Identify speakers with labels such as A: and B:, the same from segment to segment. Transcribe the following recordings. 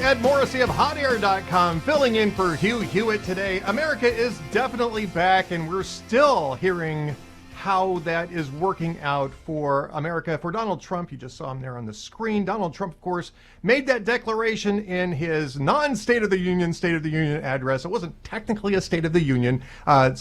A: Ed Morrissey of HotAir.com filling in for Hugh Hewitt today. America is definitely back, and we're still hearing how that is working out for America. For Donald Trump, you just saw him there on the screen. Donald Trump, of course, made that declaration in his non-State of the Union address. It wasn't technically a State of the Union, a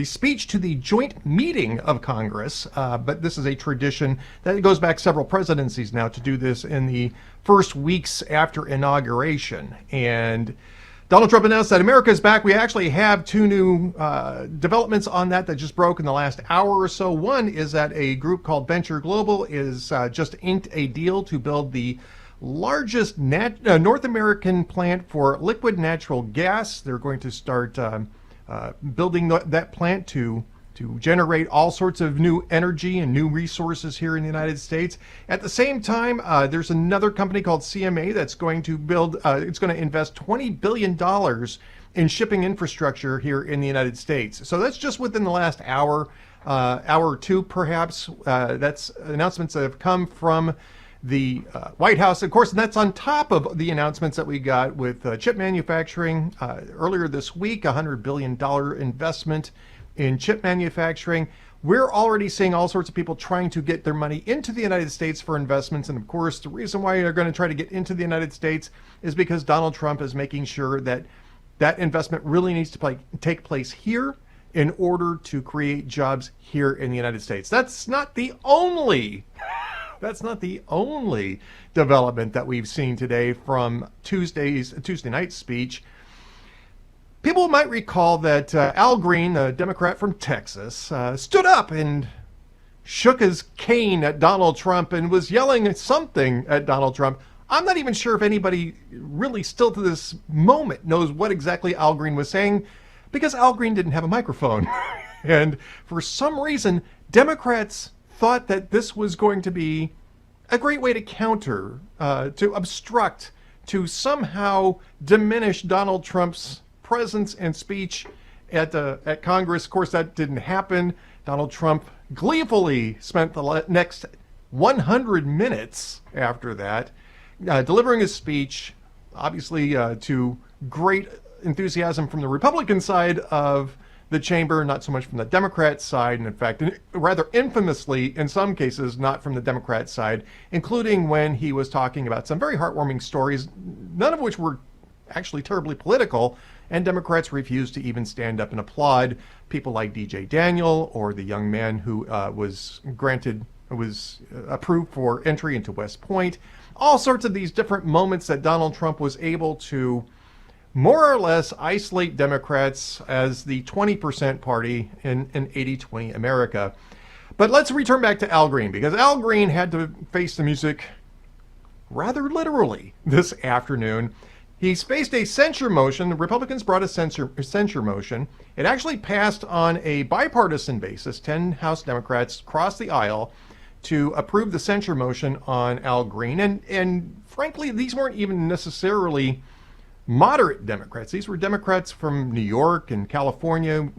A: speech to the joint meeting of Congress. But this is a tradition that goes back several presidencies now to do this in the first weeks after inauguration. And Donald Trump announced that America is back. We actually have two new developments on that just broke in the last hour or so. One is that a group called Venture Global is just inked a deal to build the largest North American plant for liquid natural gas. They're going to start building that plant to generate all sorts of new energy and new resources here in the United States. At the same time, there's another company called CMA that's going to build, it's going to invest $20 billion in shipping infrastructure here in the United States. So that's just within the last hour or two, perhaps. That's announcements that have come from the White House, of course, and that's on top of the announcements that we got with chip manufacturing earlier this week, $100 billion investment in chip manufacturing. We're already seeing all sorts of people trying to get their money into the United States for investments. And of course, the reason why they're going to try to get into the United States is because Donald Trump is making sure that that investment really needs to take place here in order to create jobs here in the United States. That's not the only development that we've seen today from Tuesday night's speech. People might recall that Al Green, a Democrat from Texas, stood up and shook his cane at Donald Trump and was yelling something at Donald Trump. I'm not even sure if anybody really still to this moment knows what exactly Al Green was saying, because Al Green didn't have a microphone. And for some reason, Democrats thought that this was going to be a great way to counter, to obstruct, to somehow diminish Donald Trump's presence and speech at Congress. Of course, that didn't happen. Donald Trump gleefully spent the next 100 minutes after that delivering his speech, obviously to great enthusiasm from the Republican side of the chamber, not so much from the Democrat side, and in fact, rather infamously, in some cases, not from the Democrat side, including when he was talking about some very heartwarming stories, none of which were actually terribly political, and Democrats refused to even stand up and applaud people like DJ Daniel or the young man who was approved for entry into West Point. All sorts of these different moments that Donald Trump was able to more or less isolate Democrats as the 20% party in an 80-20 America. But let's return back to Al Green, because Al Green had to face the music rather literally this afternoon. He's faced a censure motion. The Republicans brought a censure motion. It actually passed on a bipartisan basis. 10 House Democrats crossed the aisle to approve the censure motion on Al Green. And frankly, these weren't even necessarily moderate Democrats. These were Democrats from New York and California,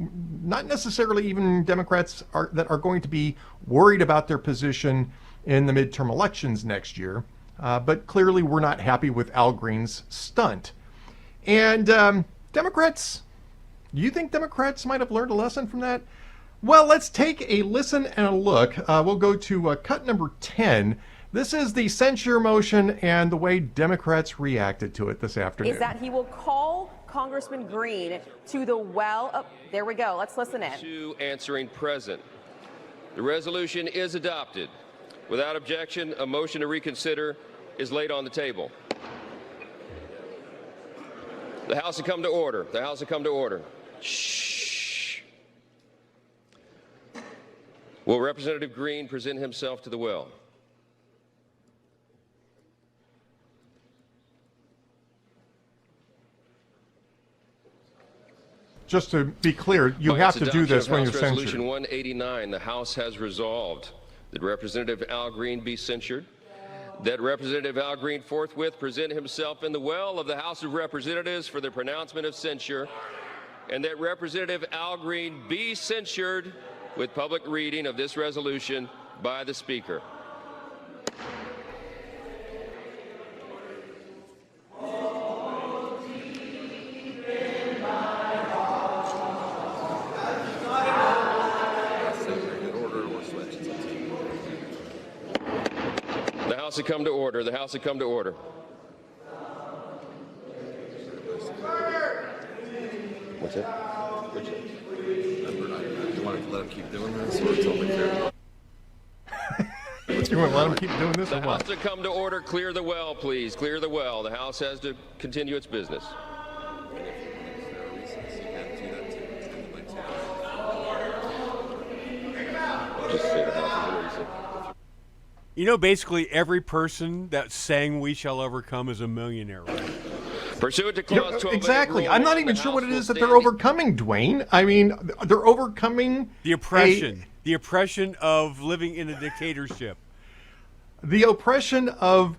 A: not necessarily even Democrats that are going to be worried about their position in the midterm elections next year. But clearly we're not happy with Al Green's stunt. And Democrats, do you think Democrats might have learned a lesson from that? Well, let's take a listen and a look. We'll go to cut number 10. This is the censure motion and the way Democrats reacted to it this afternoon.
B: Is that he will call Congressman Green to the well. Oh, there we go. Let's listen in.
C: To answering present. The resolution is adopted. Without objection, a motion to reconsider is laid on the table. The House will come to order. The House will come to order. Shh. Will Representative Green present himself to the well?
A: Just to be clear, you have to do this when you're censured.
C: Resolution 189, the House has resolved that Representative Al Green be censured, that Representative Al Green forthwith present himself in the well of the House of Representatives for the pronouncement of censure, and that Representative Al Green be censured with public reading of this resolution by the Speaker. House to come to order. The House to come to order. What's it?
D: You want to let him keep doing this, or it's only fair?
A: You want to let him keep doing this
C: The
A: or
C: House
A: what?
C: to come to order. Clear the well, please. Clear the well. The House has to continue its business. Just say the House is in recess.
E: You know, basically every person that's saying we shall overcome is a millionaire, right?
C: Pursuant to
A: You know,
C: Clause 12.
A: exactly. I'm not even sure what it is that they're
C: over.
A: overcoming, Dwayne. I mean, they're overcoming
E: The oppression of living in a dictatorship.
A: the oppression of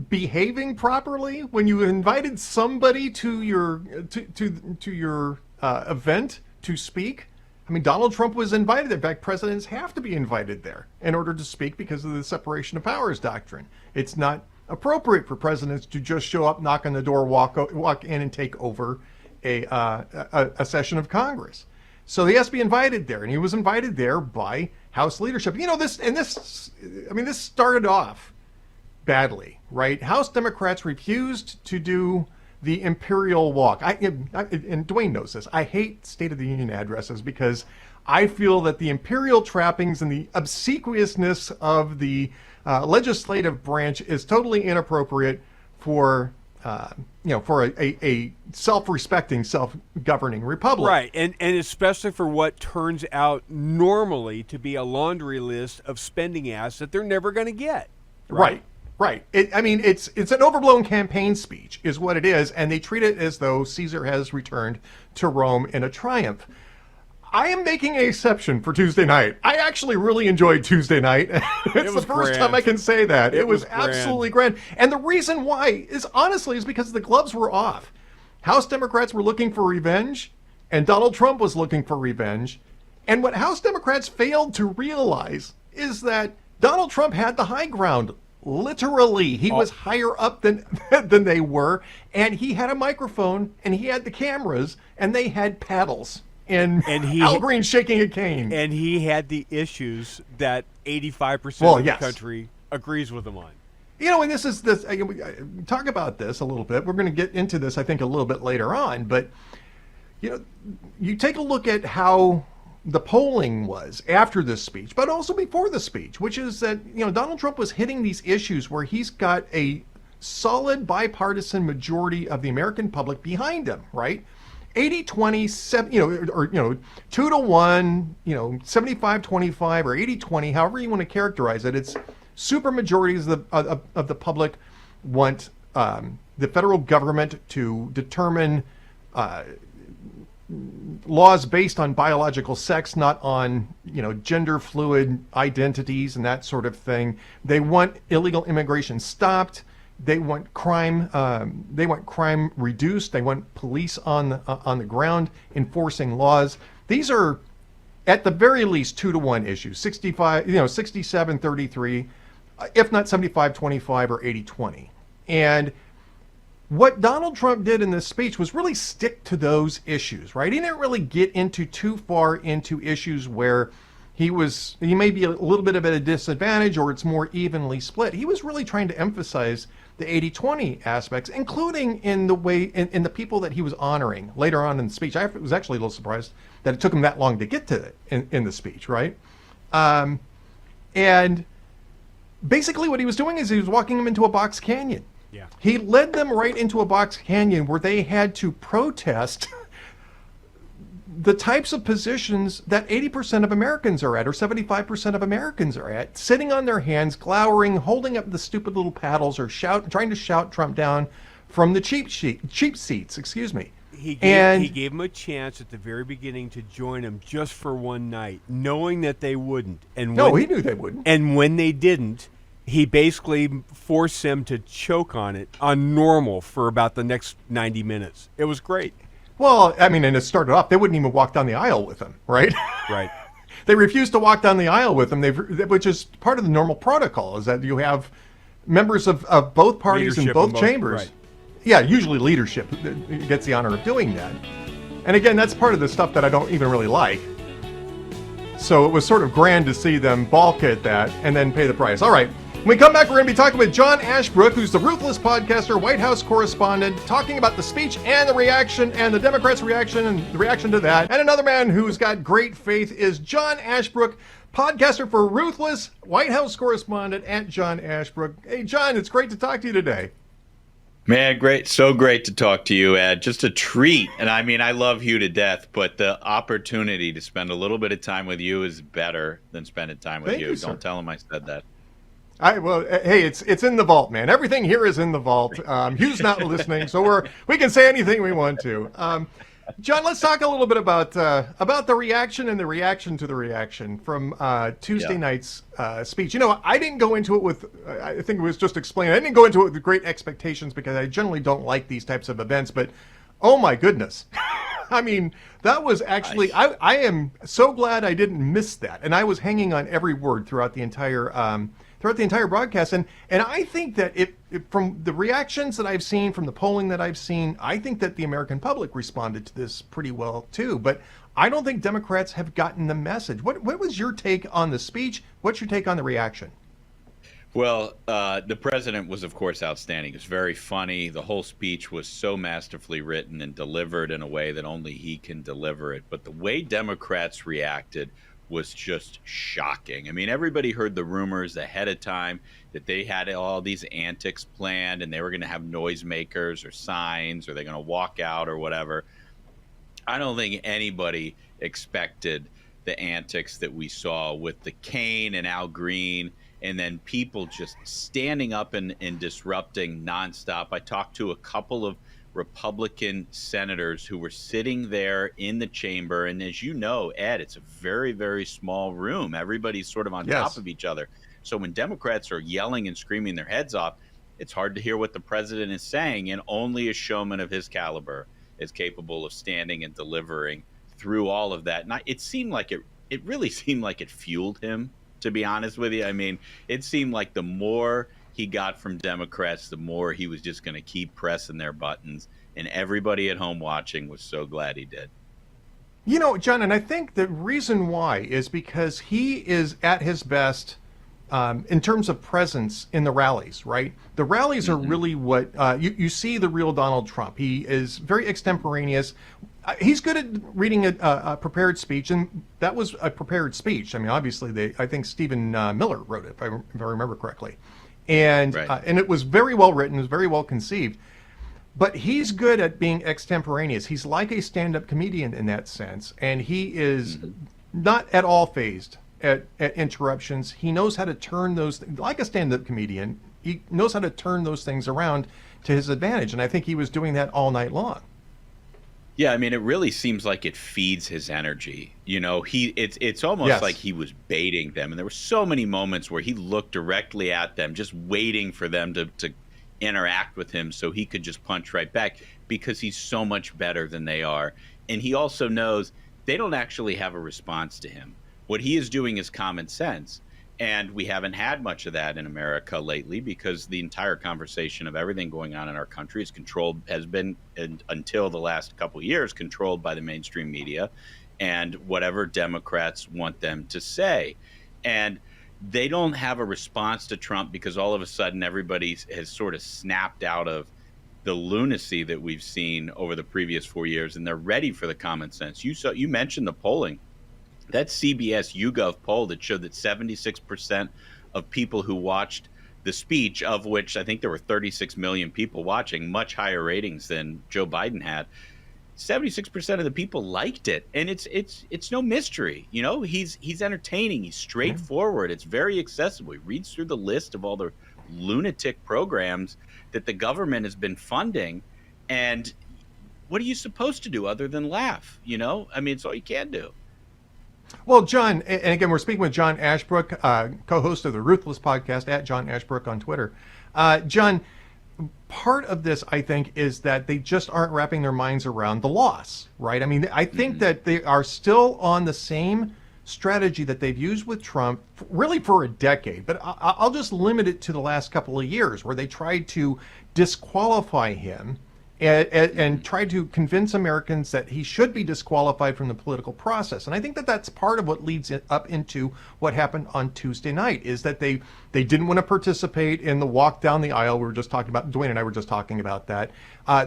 A: behaving properly. When you invited somebody to your to your event to speak, I mean, Donald Trump was invited. In fact, presidents have to be invited there in order to speak because of the separation of powers doctrine. It's not appropriate for presidents to just show up, knock on the door, walk in, and take over a session of Congress. So he has to be invited there, and he was invited there by House leadership. You know, this started off badly, right? House Democrats refused to do the imperial walk. And Dwayne knows this. I hate State of the Union addresses because I feel that the imperial trappings and the obsequiousness of the legislative branch is totally inappropriate for a self-respecting, self-governing republic.
E: Right, and especially for what turns out normally to be a laundry list of spending asks that they're never going to get.
A: Right. It's an overblown campaign speech is what it is, and they treat it as though Caesar has returned to Rome in a triumph. I am making an exception for Tuesday night. I actually really enjoyed Tuesday night. It's the first time I can say that. It was absolutely grand. And the reason why is because the gloves were off. House Democrats were looking for revenge, and Donald Trump was looking for revenge. And what House Democrats failed to realize is that Donald Trump had the high ground. Literally, he was higher up than they were, and he had a microphone, and he had the cameras, and they had paddles. And Al Green shaking a cane.
E: And he had the issues that 85% of the country agrees with him on.
A: You know, and we talk about this a little bit. We're going to get into this, I think, a little bit later on. But, you know, you take a look at how the polling was after this speech, but also before the speech, which is that, you know, Donald Trump was hitting these issues where he's got a solid bipartisan majority of the American public behind him, right? 80-20, 2-1, 75-25 or 80-20, however you want to characterize it. It's super majorities of the public want the federal government to determine laws based on biological sex, not on, gender fluid identities and that sort of thing. They want illegal immigration stopped. They want crime. They want crime reduced. They want police on the ground enforcing laws. These are, at the very least, 2-1 issues. 67-33, if not 75-25 or 80-20. And what Donald Trump did in this speech was really stick to those issues, right? He didn't really get into too far into issues where he may be a little bit of at a disadvantage or it's more evenly split. He was really trying to emphasize the 80-20 aspects, including in the way, in the people that he was honoring later on in the speech. I was actually a little surprised that it took him that long to get to it in the speech, right? And basically what he was doing is he was walking them into a box canyon.
E: Yeah.
A: He led them right into a box canyon where they had to protest the types of positions that 80% of Americans are at, or 75% of Americans are at, sitting on their hands, glowering, holding up the stupid little paddles, or trying to shout Trump down from the cheap seats. Excuse me.
E: He gave him a chance at the very beginning to join him just for one night, knowing that they wouldn't. He knew they wouldn't. And when they didn't, he basically forced them to choke on normal for about the next 90 minutes. It was great.
A: Well, I mean, and it started off, they wouldn't even walk down the aisle with him, right?
E: Right.
A: They refused to walk down the aisle with him, which is part of the normal protocol, is that you have members of both parties in both chambers.
E: Right.
A: Yeah, usually leadership gets the honor of doing that. And again, that's part of the stuff that I don't even really like. So it was sort of grand to see them balk at that and then pay the price. All right. When we come back, we're going to be talking with John Ashbrook, who's the Ruthless podcaster, White House correspondent, talking about the speech and the reaction and the Democrats' reaction and the reaction to that. And another man who's got great faith is John Ashbrook, podcaster for Ruthless, White House correspondent at John Ashbrook. Hey, John, it's great to talk to you today.
F: Man, great. So great to talk to you, Ed. Just a treat. And I mean, I love Hugh to death, but the opportunity to spend a little bit of time with you is better than spending time with you. Don't tell him I said that.
A: Well, hey, it's in the vault, man. Everything here is in the vault. Hugh's not listening, so we can say anything we want to. John, let's talk a little bit about the reaction and the reaction to the reaction from Tuesday night's speech. You know, I didn't go into it with, I think it was just explained, I didn't go into it with great expectations because I generally don't like these types of events, but oh my goodness. I mean, that was actually, I am so glad I didn't miss that. And I was hanging on every word throughout the entire broadcast. And I think that from the reactions that I've seen, from the polling that I've seen, I think that the American public responded to this pretty well too. But I don't think Democrats have gotten the message. What was your take on the speech? What's your take on the reaction?
F: Well, the president was, of course, outstanding. It was very funny. The whole speech was so masterfully written and delivered in a way that only he can deliver it. But the way Democrats reacted was just shocking. I mean, everybody heard the rumors ahead of time that they had all these antics planned and they were going to have noisemakers or signs or they're going to walk out or whatever. I don't think anybody expected the antics that we saw with the cane and Al Green and then people just standing up and disrupting nonstop. I talked to a couple of Republican senators who were sitting there in the chamber. And as you know, Ed, it's a very, very small room. Everybody's sort of on top of each other. So when Democrats are yelling and screaming their heads off, it's hard to hear what the president is saying. And only a showman of his caliber is capable of standing and delivering through all of that. And it seemed like it really seemed like it fueled him, to be honest with you. I mean, it seemed like the more he got from Democrats, the more he was just going to keep pressing their buttons. And everybody at home watching was so glad he did.
A: You know, John, and I think the reason why is because he is at his best in terms of presence in the rallies, right? The rallies are really what you see the real Donald Trump. He is very extemporaneous. He's good at reading a prepared speech, and that was a prepared speech. I mean, obviously, I think Stephen Miller wrote it, if I remember correctly. And and it was very well written, it was very well conceived. But he's good at being extemporaneous. He's like a stand-up comedian in that sense, and he is not at all fazed at interruptions. He knows how to turn those, like a stand-up comedian, he knows how to turn those things around to his advantage, and I think he was doing that all night long.
F: Yeah, I mean, it really seems like it feeds his energy. You know, it's almost like he was baiting them. And there were so many moments where he looked directly at them, just waiting for them to interact with him so he could just punch right back because he's so much better than they are. And he also knows they don't actually have a response to him. What he is doing is common sense. And we haven't had much of that in America lately because the entire conversation of everything going on in our country has been, until the last couple of years, controlled by the mainstream media and whatever Democrats want them to say. And they don't have a response to Trump because all of a sudden everybody has sort of snapped out of the lunacy that we've seen over the previous 4 years, and they're ready for the common sense. You mentioned the polling. That CBS YouGov poll that showed that 76% of people who watched the speech, of which I think there were 36 million people watching, much higher ratings than Joe Biden had, 76% of the people liked it. And it's no mystery. You know, he's entertaining. He's straightforward. It's very accessible. He reads through the list of all the lunatic programs that the government has been funding. And what are you supposed to do other than laugh? You know, I mean, it's all you can do.
A: Well, John, and again, we're speaking with John Ashbrook, co-host of the Ruthless podcast, at John Ashbrook on Twitter. John, part of this, I think, is that they just aren't wrapping their minds around the loss, right? I mean, I think that they are still on the same strategy that they've used with Trump really for a decade, but I'll just limit it to the last couple of years where they tried to disqualify him and tried to convince Americans that he should be disqualified from the political process. And I think that that's part of what leads it up into what happened on Tuesday night, is that they didn't want to participate in the walk down the aisle. We were just talking about, Dwayne and I were just talking about that.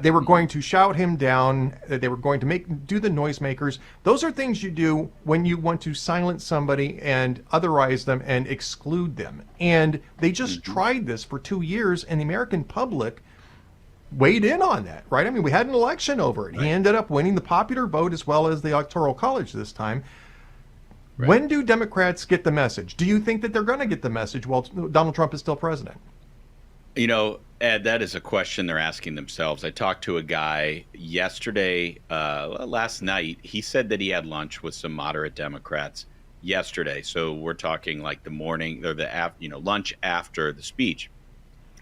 A: They were going to shout him down. They were going to do the noisemakers. Those are things you do when you want to silence somebody and otherize them and exclude them. And they just tried this for 2 years, and the American public weighed in on that, right? I mean, we had an election over it. Right. He ended up winning the popular vote as well as the Electoral College this time. Right. When do Democrats get the message? Do you think that they're going to get the message while Donald Trump is still president?
F: You know, Ed, that is a question they're asking themselves. I talked to a guy yesterday, last night. He said that he had lunch with some moderate Democrats yesterday. So we're talking like the morning or lunch after the speech.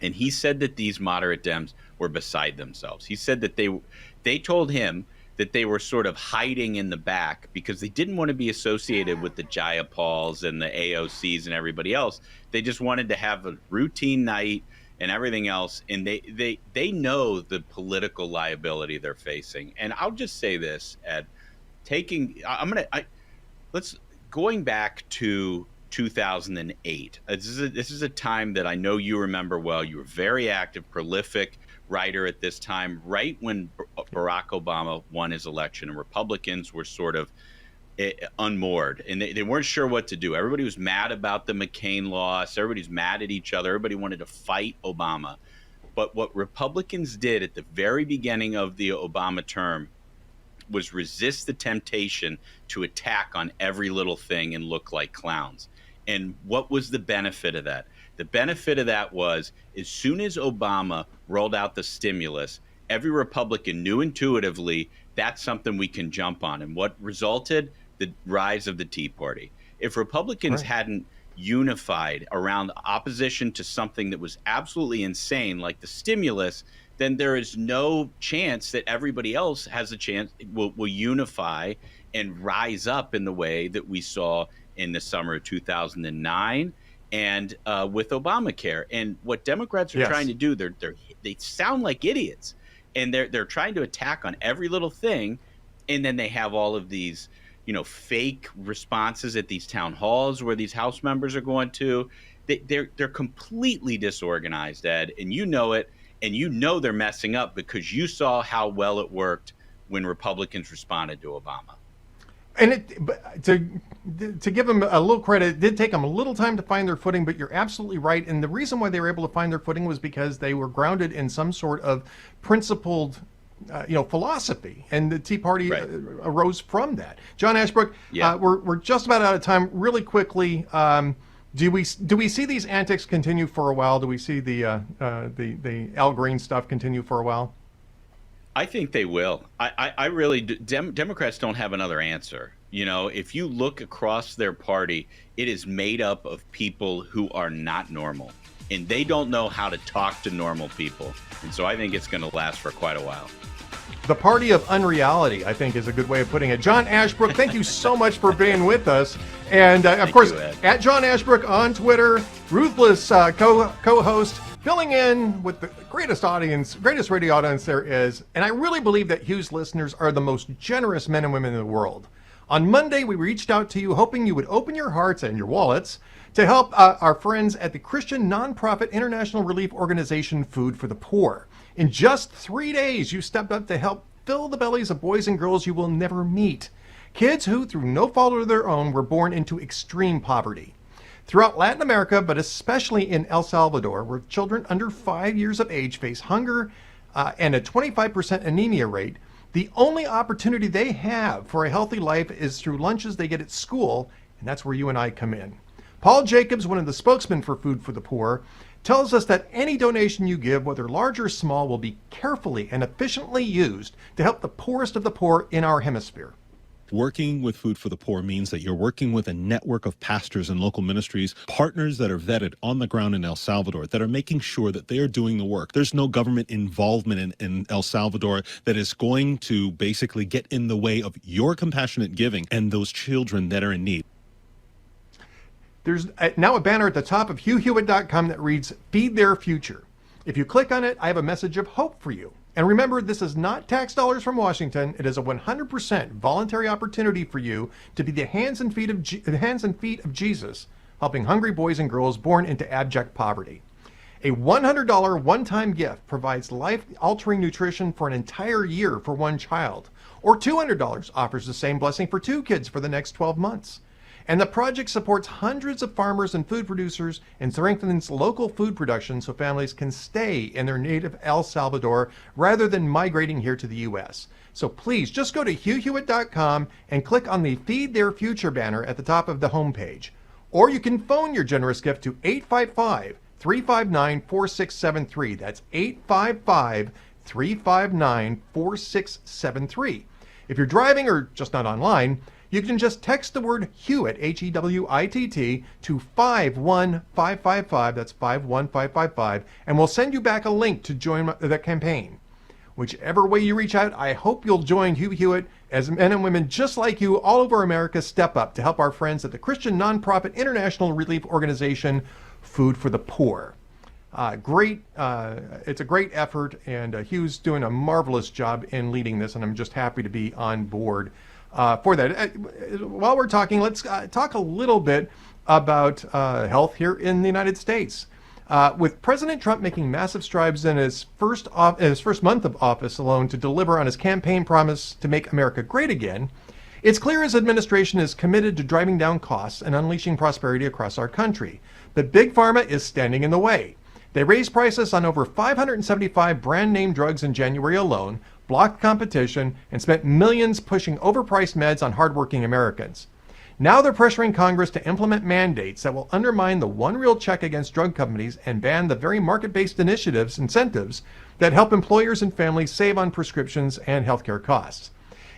F: And he said that these moderate Dems were beside themselves. He said that they told him that they were sort of hiding in the back because they didn't want to be associated with the Jayapals and the AOCs and everybody else. They just wanted to have a routine night and everything else. And they know the political liability they're facing. And I'll just say this, Ed, going back to 2008. This is a time that I know you remember well. You were very active, prolific writer at this time, right when Barack Obama won his election and Republicans were sort of unmoored and they weren't sure what to do. Everybody was mad about the McCain loss. Everybody's mad at each other. Everybody wanted to fight Obama. But what Republicans did at the very beginning of the Obama term was resist the temptation to attack on every little thing and look like clowns. And what was the benefit of that? The benefit of that was as soon as Obama rolled out the stimulus, every Republican knew intuitively that's something we can jump on. And what resulted? The rise of the Tea Party. If Republicans hadn't unified around opposition to something that was absolutely insane, like the stimulus, then there is no chance that everybody else has a chance, will unify and rise up in the way that we saw in the summer of 2009 and with Obamacare. And what Democrats are trying to do, they sound like idiots, and they're trying to attack on every little thing, and then they have all of these, fake responses at these town halls where these House members are going to. They're completely disorganized, Ed, and you know it, and they're messing up because you saw how well it worked when Republicans responded to Obama.
A: And to give them a little credit, it did take them a little time to find their footing, but you're absolutely right. And the reason why they were able to find their footing was because they were grounded in some sort of principled, philosophy. And the Tea Party arose from that. John Ashbrook, we're just about out of time. Really quickly, do we see these antics continue for a while? Do we see the Al Green stuff continue for a while?
F: I think they will. I really do. Democrats don't have another answer. If you look across their party, it is made up of people who are not normal, and they don't know how to talk to normal people. And so I think it's going to last for quite a while.
A: The party of unreality, I think, is a good way of putting it. John Ashbrook, thank you so much for being with us. And of course, at John Ashbrook on Twitter, ruthless co-host, filling in with the greatest radio audience there is. And I really believe that Hugh's listeners are the most generous men and women in the world. On Monday, we reached out to you hoping you would open your hearts and your wallets to help our friends at the Christian nonprofit international relief organization Food for the Poor. In just 3 days, you stepped up to help fill the bellies of boys and girls you will never meet. Kids who, through no fault of their own, were born into extreme poverty. Throughout Latin America, but especially in El Salvador, where children under 5 years of age face hunger and a 25% anemia rate, the only opportunity they have for a healthy life is through lunches they get at school, and that's where you and I come in. Paul Jacobs, one of the spokesmen for Food for the Poor, tells us that any donation you give, whether large or small, will be carefully and efficiently used to help the poorest of the poor in our hemisphere.
G: Working with Food for the Poor means that you're working with a network of pastors and local ministries, partners that are vetted on the ground in El Salvador, that are making sure that they are doing the work. There's no government involvement in El Salvador that is going to basically get in the way of your compassionate giving and those children that are in need.
A: There's now a banner at the top of HughHewitt.com that reads, Feed Their Future. If you click on it, I have a message of hope for you. And remember, this is not tax dollars from Washington. It is a 100% voluntary opportunity for you to be the hands and feet of Jesus, helping hungry boys and girls born into abject poverty. A $100 one-time gift provides life-altering nutrition for an entire year for one child, or $200 offers the same blessing for 2 kids for the next 12 months. And the project supports hundreds of farmers and food producers and strengthens local food production so families can stay in their native El Salvador rather than migrating here to the U.S. So please just go to HughHewitt.com and click on the Feed Their Future banner at the top of the homepage. Or you can phone your generous gift to 855-359-4673. That's 855-359-4673. If you're driving or just not online, you can just text the word Hewitt, Hewitt, to 51555, that's 51555, and we'll send you back a link to join the campaign. Whichever way you reach out, I hope you'll join Hugh Hewitt as men and women just like you all over America step up to help our friends at the Christian nonprofit international relief organization, Food for the Poor. It's a great effort, and Hugh's doing a marvelous job in leading this, and I'm just happy to be on board for that. While we're talking, let's talk a little bit about health here in the United States. With President Trump making massive strides in his first month of office alone to deliver on his campaign promise to make America great again, it's clear his administration is committed to driving down costs and unleashing prosperity across our country. But Big Pharma is standing in the way. They raised prices on over 575 brand name drugs in January alone, blocked competition, and spent millions pushing overpriced meds on hardworking Americans. Now they're pressuring Congress to implement mandates that will undermine the one real check against drug companies and ban the very market-based incentives that help employers and families save on prescriptions and healthcare costs.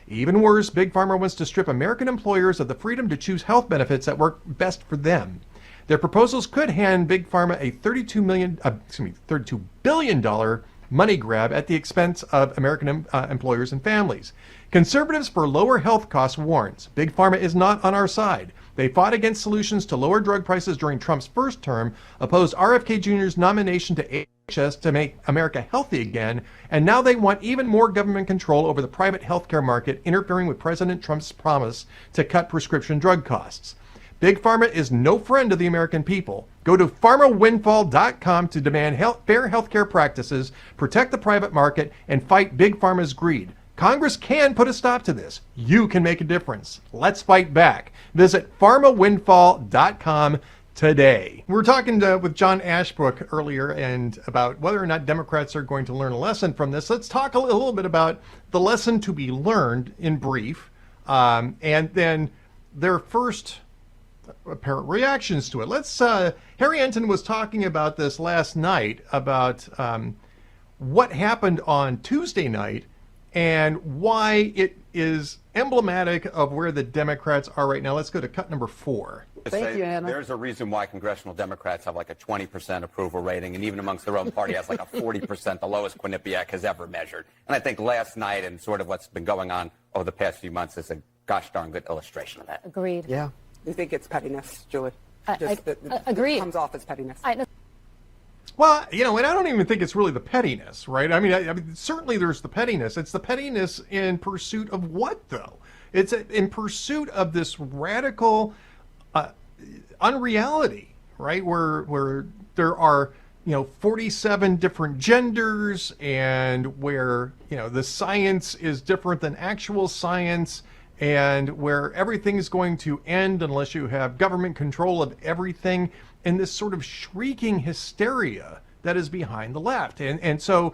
A: Even worse, Big Pharma wants to strip American employers of the freedom to choose health benefits that work best for them. Their proposals could hand Big Pharma a $32 billion money grab at the expense of American employers and families. Conservatives for Lower Health Costs warns Big Pharma is not on our side. They fought against solutions to lower drug prices during Trump's first term, opposed RFK Jr.'s nomination to AHS to make America healthy again, and now they want even more government control over the private healthcare market, interfering with President Trump's promise to cut prescription drug costs. Big Pharma is no friend of the American people. Go to pharmawindfall.com to demand fair healthcare practices, protect the private market, and fight Big Pharma's greed. Congress can put a stop to this. You can make a difference. Let's fight back. Visit pharmawindfall.com today. We were talking with John Ashbrook earlier and about whether or not Democrats are going to learn a lesson from this. Let's talk a little bit about the lesson to be learned in brief, and then their first apparent reactions to it. Harry Enton was talking about this last night, about what happened on Tuesday night and why it is emblematic of where the Democrats are right now. Let's go to cut number 4.
H: Thank you, Anna. There's a reason why congressional Democrats have like a 20% approval rating, and even amongst their own party has like a 40%, the lowest Quinnipiac has ever measured. And I think last night and sort of what's been going on over the past few months is a gosh darn good illustration of that.
I: Agreed.
H: Yeah.
J: You think it's pettiness, Julie?
I: Agreed.
J: It comes off as pettiness.
A: Well, and I don't even think it's really the pettiness, right? I mean, certainly there's the pettiness. It's the pettiness in pursuit of what, though? It's in pursuit of this radical unreality, right? Where there are, 47 different genders, and where, the science is different than actual science, and where everything is going to end unless you have government control of everything, and this sort of shrieking hysteria that is behind the left. And so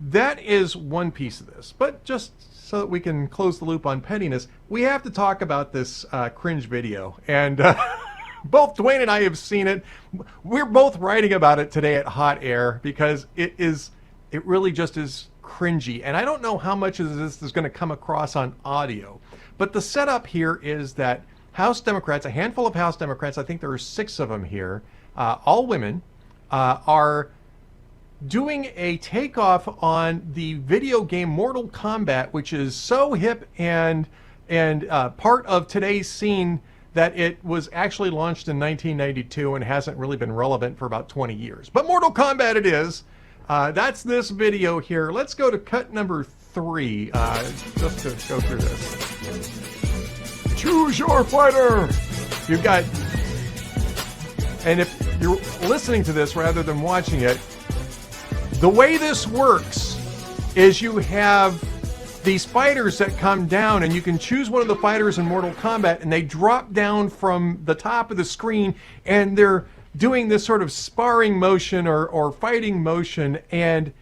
A: that is one piece of this. But just so that we can close the loop on pettiness, we have to talk about this cringe video. And both Dwayne and I have seen it. We're both writing about it today at Hot Air because it really just is cringy. And I don't know how much of this is going to come across on audio. But the setup here is that House Democrats, a handful of House Democrats, I think there are 6 of them here, all women, are doing a takeoff on the video game Mortal Kombat, which is so hip and part of today's scene that it was actually launched in 1992 and hasn't really been relevant for about 20 years. But Mortal Kombat it is. That's this video here. Let's go to cut number 3, just to go through this. Choose your fighter. You've got, and if you're listening to this rather than watching it, the way this works is you have these fighters that come down, and you can choose one of the fighters in Mortal Kombat, and they drop down from the top of the screen, and they're doing this sort of sparring motion or fighting motion, and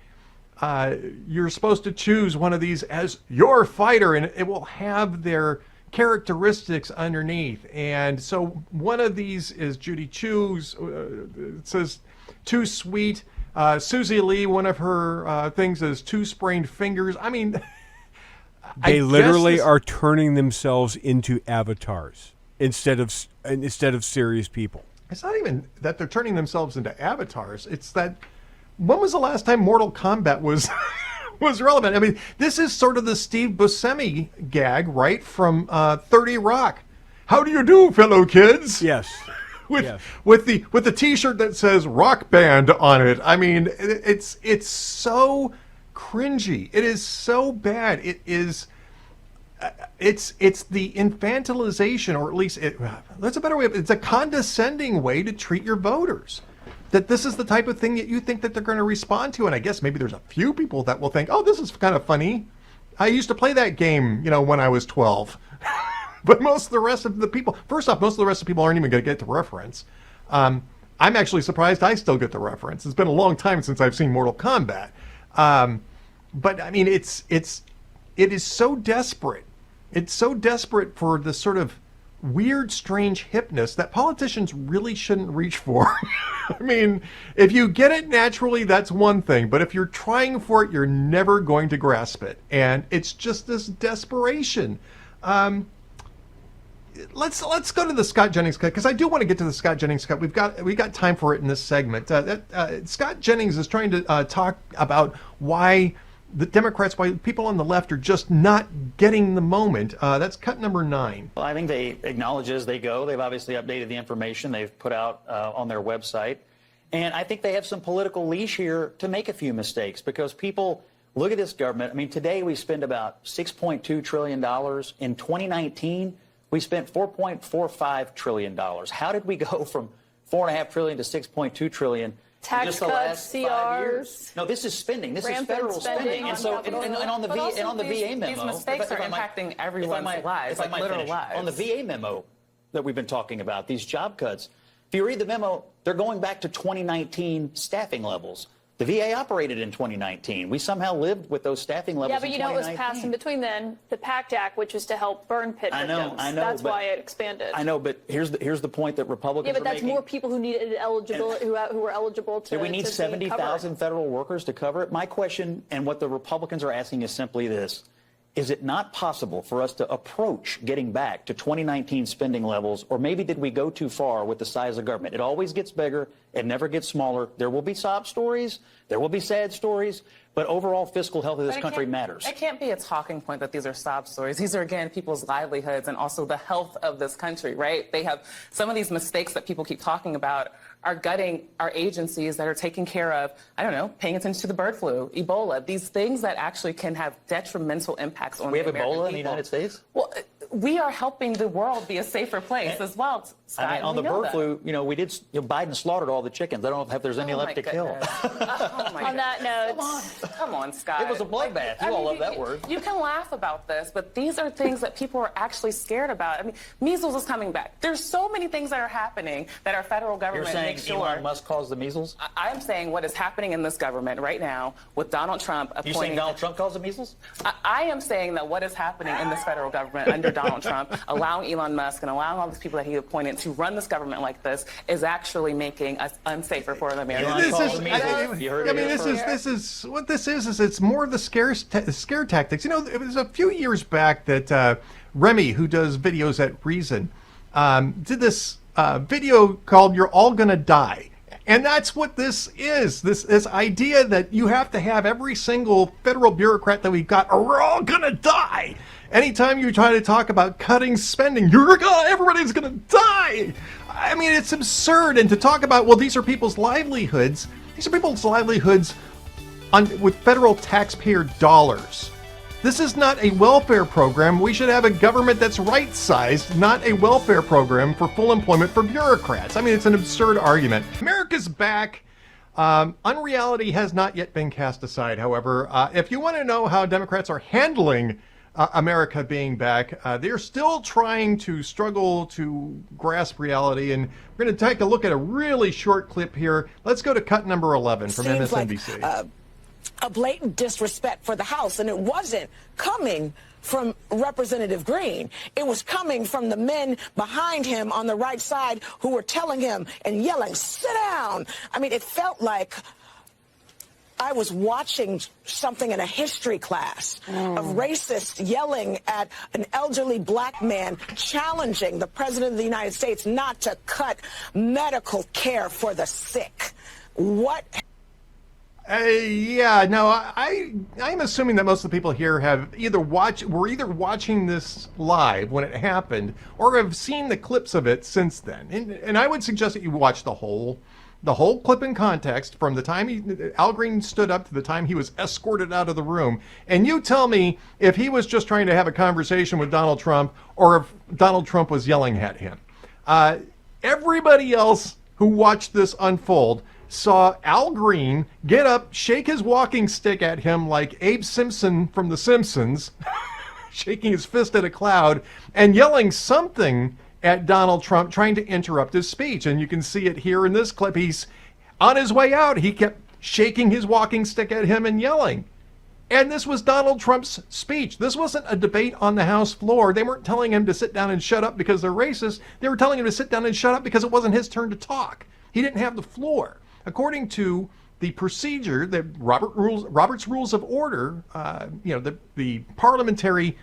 A: you're supposed to choose one of these as your fighter, and it will have their characteristics underneath. And so one of these is Judy Chu's, it says too sweet. Susie Lee, one of her things is 2 sprained fingers. I mean,
E: they literally are turning themselves into avatars instead of serious people.
A: It's not even that they're turning themselves into avatars. It's that, when was the last time Mortal Kombat was was relevant? I mean, this is sort of the Steve Buscemi gag, right, from 30 Rock. How do you do, fellow kids?
E: Yes.
A: With the T-shirt that says Rock Band on it. I mean, it's so cringy. It is so bad. It is. It's the infantilization, or at least that's a better way. It's a condescending way to treat your voters. That this is the type of thing that you think that they're going to respond to, and I guess maybe there's a few people that will think, "Oh, this is kind of funny. I used to play that game, when I was 12." But most of the rest of the people, first off, most of the rest of the people aren't even going to get the reference. I'm actually surprised I still get the reference. It's been a long time since I've seen Mortal Kombat. But I mean, it is so desperate. It's so desperate for this sort of weird, strange hipness that politicians really shouldn't reach for. I mean, if you get it naturally, that's one thing. But if you're trying for it, you're never going to grasp it. And it's just this desperation. Let's go to the Scott Jennings cut, because I do want to get to the Scott Jennings cut. We got time for it in this segment. Scott Jennings is trying to talk about why the Democrats, why people on the left are just not getting the moment. That's cut number 9.
I: Well, I think they acknowledge as they go. They've obviously updated the information they've put out on their website. And I think they have some political leash here to make a few mistakes, because people look at this government. I mean, today we spend about $6.2 trillion. In 2019, we spent $4.45 trillion. How did we go from $4.5 trillion to $6.2 trillion?
K: Tax
I: just
K: cuts,
I: the last 5
K: CRs.
I: years? No, this is spending. This is federal spending. And so, and on the VA memo,
K: these mistakes are impacting everyone's lives, like literal lives.
I: On the VA memo that we've been talking about, these job cuts. If you read the memo, they're going back to 2019 staffing levels. The VA operated in 2019. We somehow lived with those staffing levels.
K: Yeah, but you know it was passed in between then, the PACT Act, which was to help burn pit victims.
I: I know.
K: That's why it expanded.
I: I know, but here's the point that Republicans
K: are making. Yeah, but that's
I: making.
K: more people who needed eligibility, who were eligible to.
I: Do we need 70,000 federal workers to cover it? My question, and what the Republicans are asking, is simply this: is it not possible for us to approach getting back to 2019 spending levels, or maybe did we go too far with the size of government? It always gets bigger. It never gets smaller. There will be sob stories. There will be sad stories. But overall fiscal health of this country matters.
L: It can't be a talking point that these are sob stories. These are, again, people's livelihoods and also the health of this country, right? They have some of these mistakes that people keep talking about are gutting our agencies that are taking care of, I don't know, paying attention to the bird flu, Ebola, these things that actually can have detrimental impacts on the American people.
I: We have Ebola in the United States?
L: Well, we are helping the world be a safer place as well, Scott.
I: I mean, on the bird flu, we did. Biden slaughtered all the chickens. I don't know if there's any left to kill.
K: On that note,
L: come on, Scott.
I: It was a bloodbath. You all love that word.
L: You can laugh about this, but these are things that people are actually scared about. I mean, measles is coming back. There's so many things that are happening that our federal government makes sure.
I: You're saying Elon Musk caused the measles?
L: I'm saying what is happening in this government right now with Donald Trump appointing.
I: You saying Donald Trump caused the measles?
L: I am saying that what is happening in this federal government under Donald Trump, allowing Elon Musk and allowing all these people that he appointed to run this government like this, is actually making us unsafer for the American people.
A: This is it's more of the scare tactics. It was a few years back that Remy, who does videos at Reason, did this video called "You're All Gonna Die." And that's what this is, this idea that you have to have every single federal bureaucrat that we've got, or we're all gonna die. Anytime you try to talk about cutting spending, everybody's gonna die. I mean, it's absurd. And to talk about, well, these are people's livelihoods with federal taxpayer dollars. This is not a welfare program. We should have a government that's right-sized, not a welfare program for full employment for bureaucrats. I mean, it's an absurd argument. America's back. Unreality has not yet been cast aside, however. If you want to know how Democrats are handling America being back, they're still trying to struggle to grasp reality, and we're going to take a look at a really short clip here. Let's go to cut number 11 from MSNBC.
M: Like, a blatant disrespect for the House, and it wasn't coming from Representative Green. It was coming from the men behind him on the right side who were telling him and yelling, "Sit down." I mean, it felt like I was watching something in a history class of racists yelling at an elderly black man challenging the president of the United States not to cut medical care for the sick. What?
A: I'm assuming that most of the people here have were either watching this live when it happened or have seen the clips of it since then. And I would suggest that you watch the whole clip in context from the time Al Green stood up to the time he was escorted out of the room. And you tell me if he was just trying to have a conversation with Donald Trump or if Donald Trump was yelling at him. Everybody else who watched this unfold saw Al Green get up, shake his walking stick at him like Abe Simpson from The Simpsons, shaking his fist at a cloud, and yelling something at Donald Trump, trying to interrupt his speech. And you can see it here in this clip. He's on his way out. He kept shaking his walking stick at him and yelling. And this was Donald Trump's speech. This wasn't a debate on the House floor. They weren't telling him to sit down and shut up because they're racist. They were telling him to sit down and shut up because it wasn't his turn to talk. He didn't have the floor. According to the procedure, the Robert's Rules of Order, the parliamentary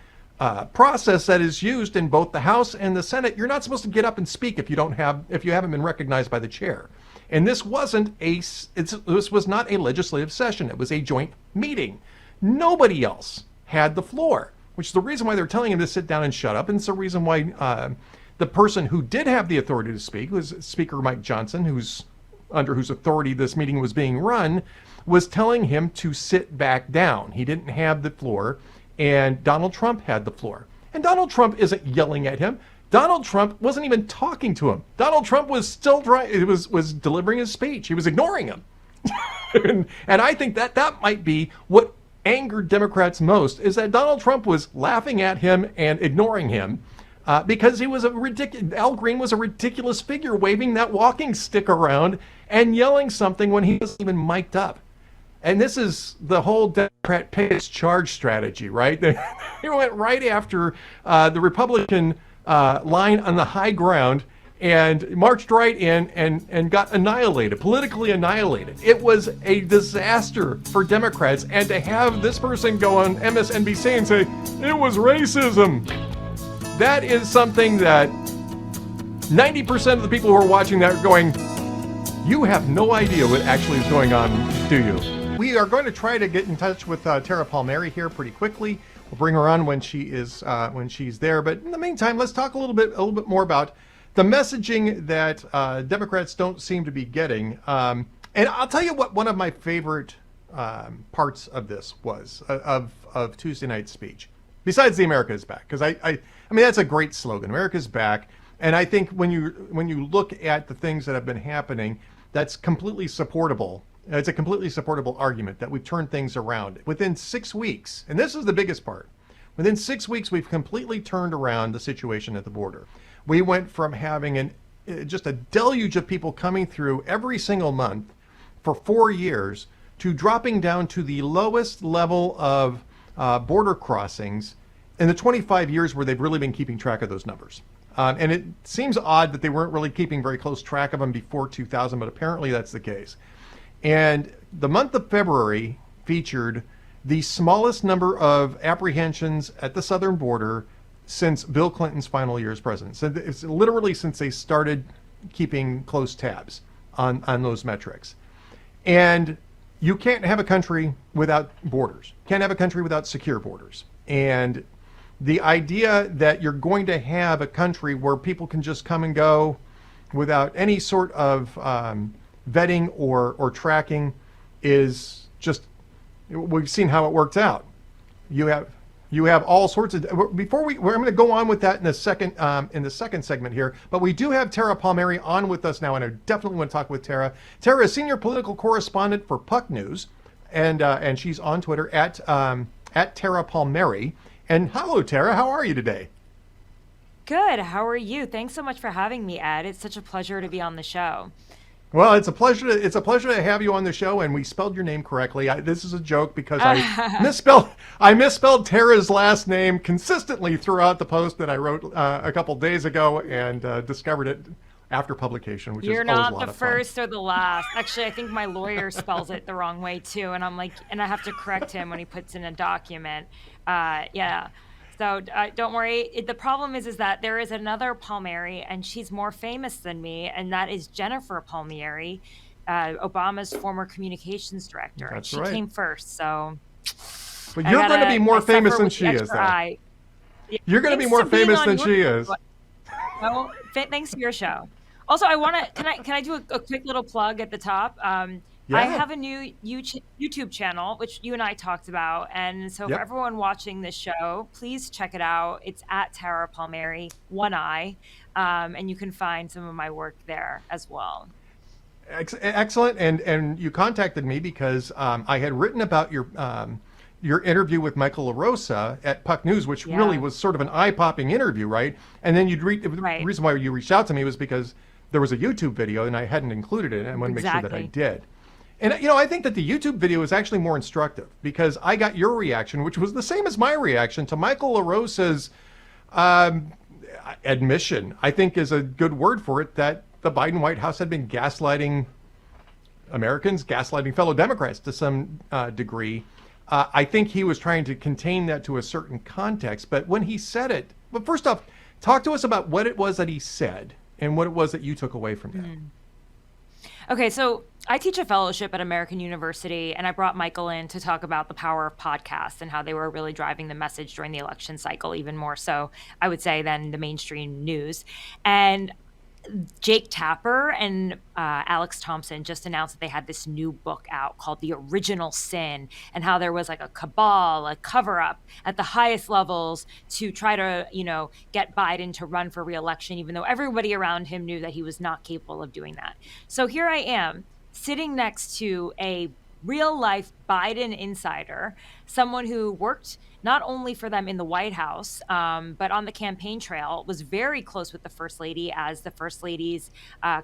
A: process that is used in both the House and the Senate, you're not supposed to get up and speak if you haven't been recognized by the chair. And this was not a legislative session. It was a joint meeting. Nobody else had the floor, which is the reason why they're telling him to sit down and shut up. And it's the reason why the person who did have the authority to speak was Speaker Mike Johnson, under whose authority this meeting was being run, was telling him to sit back down. He didn't have the floor, and Donald Trump had the floor. And Donald Trump isn't yelling at him. Donald Trump wasn't even talking to him. Donald Trump was still was delivering his speech. He was ignoring him. and I think that might be what angered Democrats most, is that Donald Trump was laughing at him and ignoring him. Because he was Al Green was a ridiculous figure, waving that walking stick around and yelling something when he wasn't even mic'd up. And this is the whole Democrat pay-as charge strategy, right? They went right after the Republican line on the high ground and marched right in and got annihilated, politically annihilated. It was a disaster for Democrats. And to have this person go on MSNBC and say, it was racism. That is something that 90% of the people who are watching that are going, you have no idea what actually is going on, do you? We are going to try to get in touch with Tara Palmieri here pretty quickly. We'll bring her on when she's there. But in the meantime, let's talk a little bit more about the messaging that Democrats don't seem to be getting. And I'll tell you what one of my favorite parts of this was of Tuesday night's speech. Besides the America is back, because I mean, that's a great slogan. America's back. And I think when you look at the things that have been happening, that's completely supportable. It's a completely supportable argument that we've turned things around. Within 6 weeks, and this is the biggest part, within 6 weeks, we've completely turned around the situation at the border. We went from having just a deluge of people coming through every single month for 4 years to dropping down to the lowest level of border crossings in the 25 years where they've really been keeping track of those numbers. And it seems odd that they weren't really keeping very close track of them before 2000, but apparently that's the case. And the month of February featured the smallest number of apprehensions at the southern border since Bill Clinton's final year as president. So it's literally since they started keeping close tabs on those metrics. And you can't have a country without borders. Can't have a country without secure borders. And the idea that you're going to have a country where people can just come and go without any sort of vetting or tracking is just we've seen how it worked out. You have all sorts of. We're going to go on with that in the second segment here. But we do have Tara Palmieri on with us now, and I definitely want to talk with Tara. Tara is senior political correspondent for Puck News, and she's on Twitter at Tara Palmieri. And hello, Tara. How are you today?
N: Good. How are you? Thanks so much for having me, Ed. It's such a pleasure to be on the show.
A: Well, it's a pleasure to have you on the show, and we spelled your name correctly. This is a joke because I misspelled Tara's last name consistently throughout the post that I wrote a couple days ago, and discovered it after publication, which is always a lot of fun.
N: You're not the first or the last. Actually, I think my lawyer spells it the wrong way too, and I'm like, and I have to correct him when he puts in a document. Yeah. So don't worry. The problem is that there is another Palmieri, and she's more famous than me, and that is Jennifer Palmieri, Obama's former communications director.
A: That's
N: and she came first, so.
A: But you're going to be more famous than she is, though. You're going to be more famous than she is.
N: Well, thanks for your show. Also, I want to. Can I do a quick little plug at the top?
A: Yeah.
N: I have a new YouTube channel, which you and I talked about. And so for everyone watching this show, please check it out. It's at Tara Palmieri, one I, and you can find some of my work there as well.
A: Excellent. And you contacted me because I had written about your interview with Michael LaRosa at Puck News, which really was sort of an eye-popping interview, right? And then the reason why you reached out to me was because there was a YouTube video and I hadn't included it, and I wanted to make sure that I did. And, I think that the YouTube video is actually more instructive because I got your reaction, which was the same as my reaction to Michael LaRosa's admission, I think is a good word for it, that the Biden White House had been gaslighting Americans, gaslighting fellow Democrats to some degree. I think he was trying to contain that to a certain context. But when he said it, but first off, talk to us about what it was that he said and what it was that you took away from that.
N: Okay, so I teach a fellowship at American University, and I brought Michael in to talk about the power of podcasts and how they were really driving the message during the election cycle, even more so, I would say, than the mainstream news. And Jake Tapper and Alex Thompson just announced that they had this new book out called The Original Sin, and how there was like a cabal, a cover-up at the highest levels to try to, get Biden to run for re-election, even though everybody around him knew that he was not capable of doing that. So here I am, sitting next to a real-life Biden insider, someone who worked not only for them in the White House, but on the campaign trail, was very close with the First Lady as the First Lady's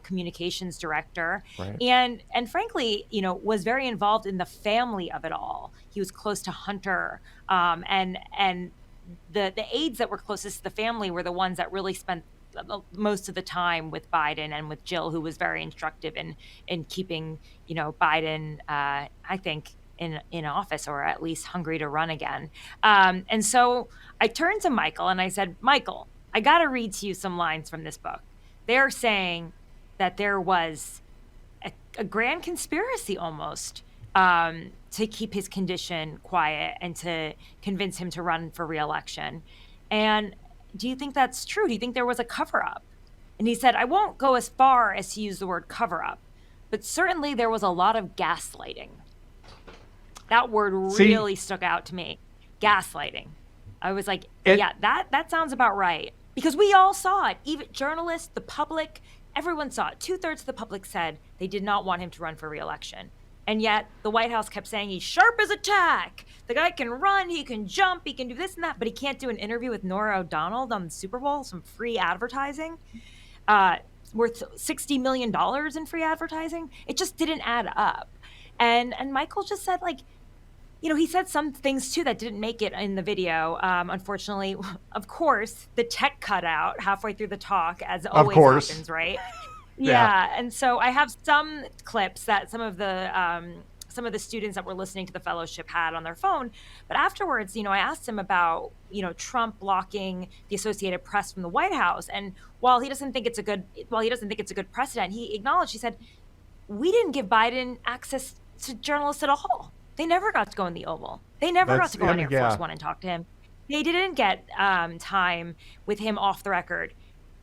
N: communications director, and frankly, was very involved in the family of it all. He was close to Hunter, and the aides that were closest to the family were the ones that really spent most of the time with Biden and with Jill, who was very instructive in keeping, Biden, I think, in office, or at least hungry to run again. And so I turned to Michael and I said, Michael, I got to read to you some lines from this book. They're saying that there was a grand conspiracy almost to keep his condition quiet and to convince him to run for re-election. And do you think that's true? Do you think there was a cover-up? And he said, I won't go as far as to use the word cover-up, but certainly there was a lot of gaslighting. That word really stuck out to me. Gaslighting. I was like, that sounds about right. Because we all saw it. Even journalists, the public, everyone saw it. 2/3 of the public said they did not want him to run for re-election. And yet the White House kept saying he's sharp as a tack. The guy can run, he can jump, he can do this and that, but he can't do an interview with Norah O'Donnell on the Super Bowl, some free advertising, worth $60 million in free advertising. It just didn't add up. And Michael just said, he said some things too that didn't make it in the video. Unfortunately, of course, the tech cut out halfway through the talk, as always happens, right? Yeah. And so I have some clips that some of the students that were listening to the fellowship had on their phone. But afterwards, I asked him about, Trump blocking the Associated Press from the White House. And while he doesn't think it's a good precedent, he acknowledged, he said, we didn't give Biden access to journalists at all. They never got to go in the Oval. They never got to go on Air Force One and talk to him. They didn't get time with him off the record.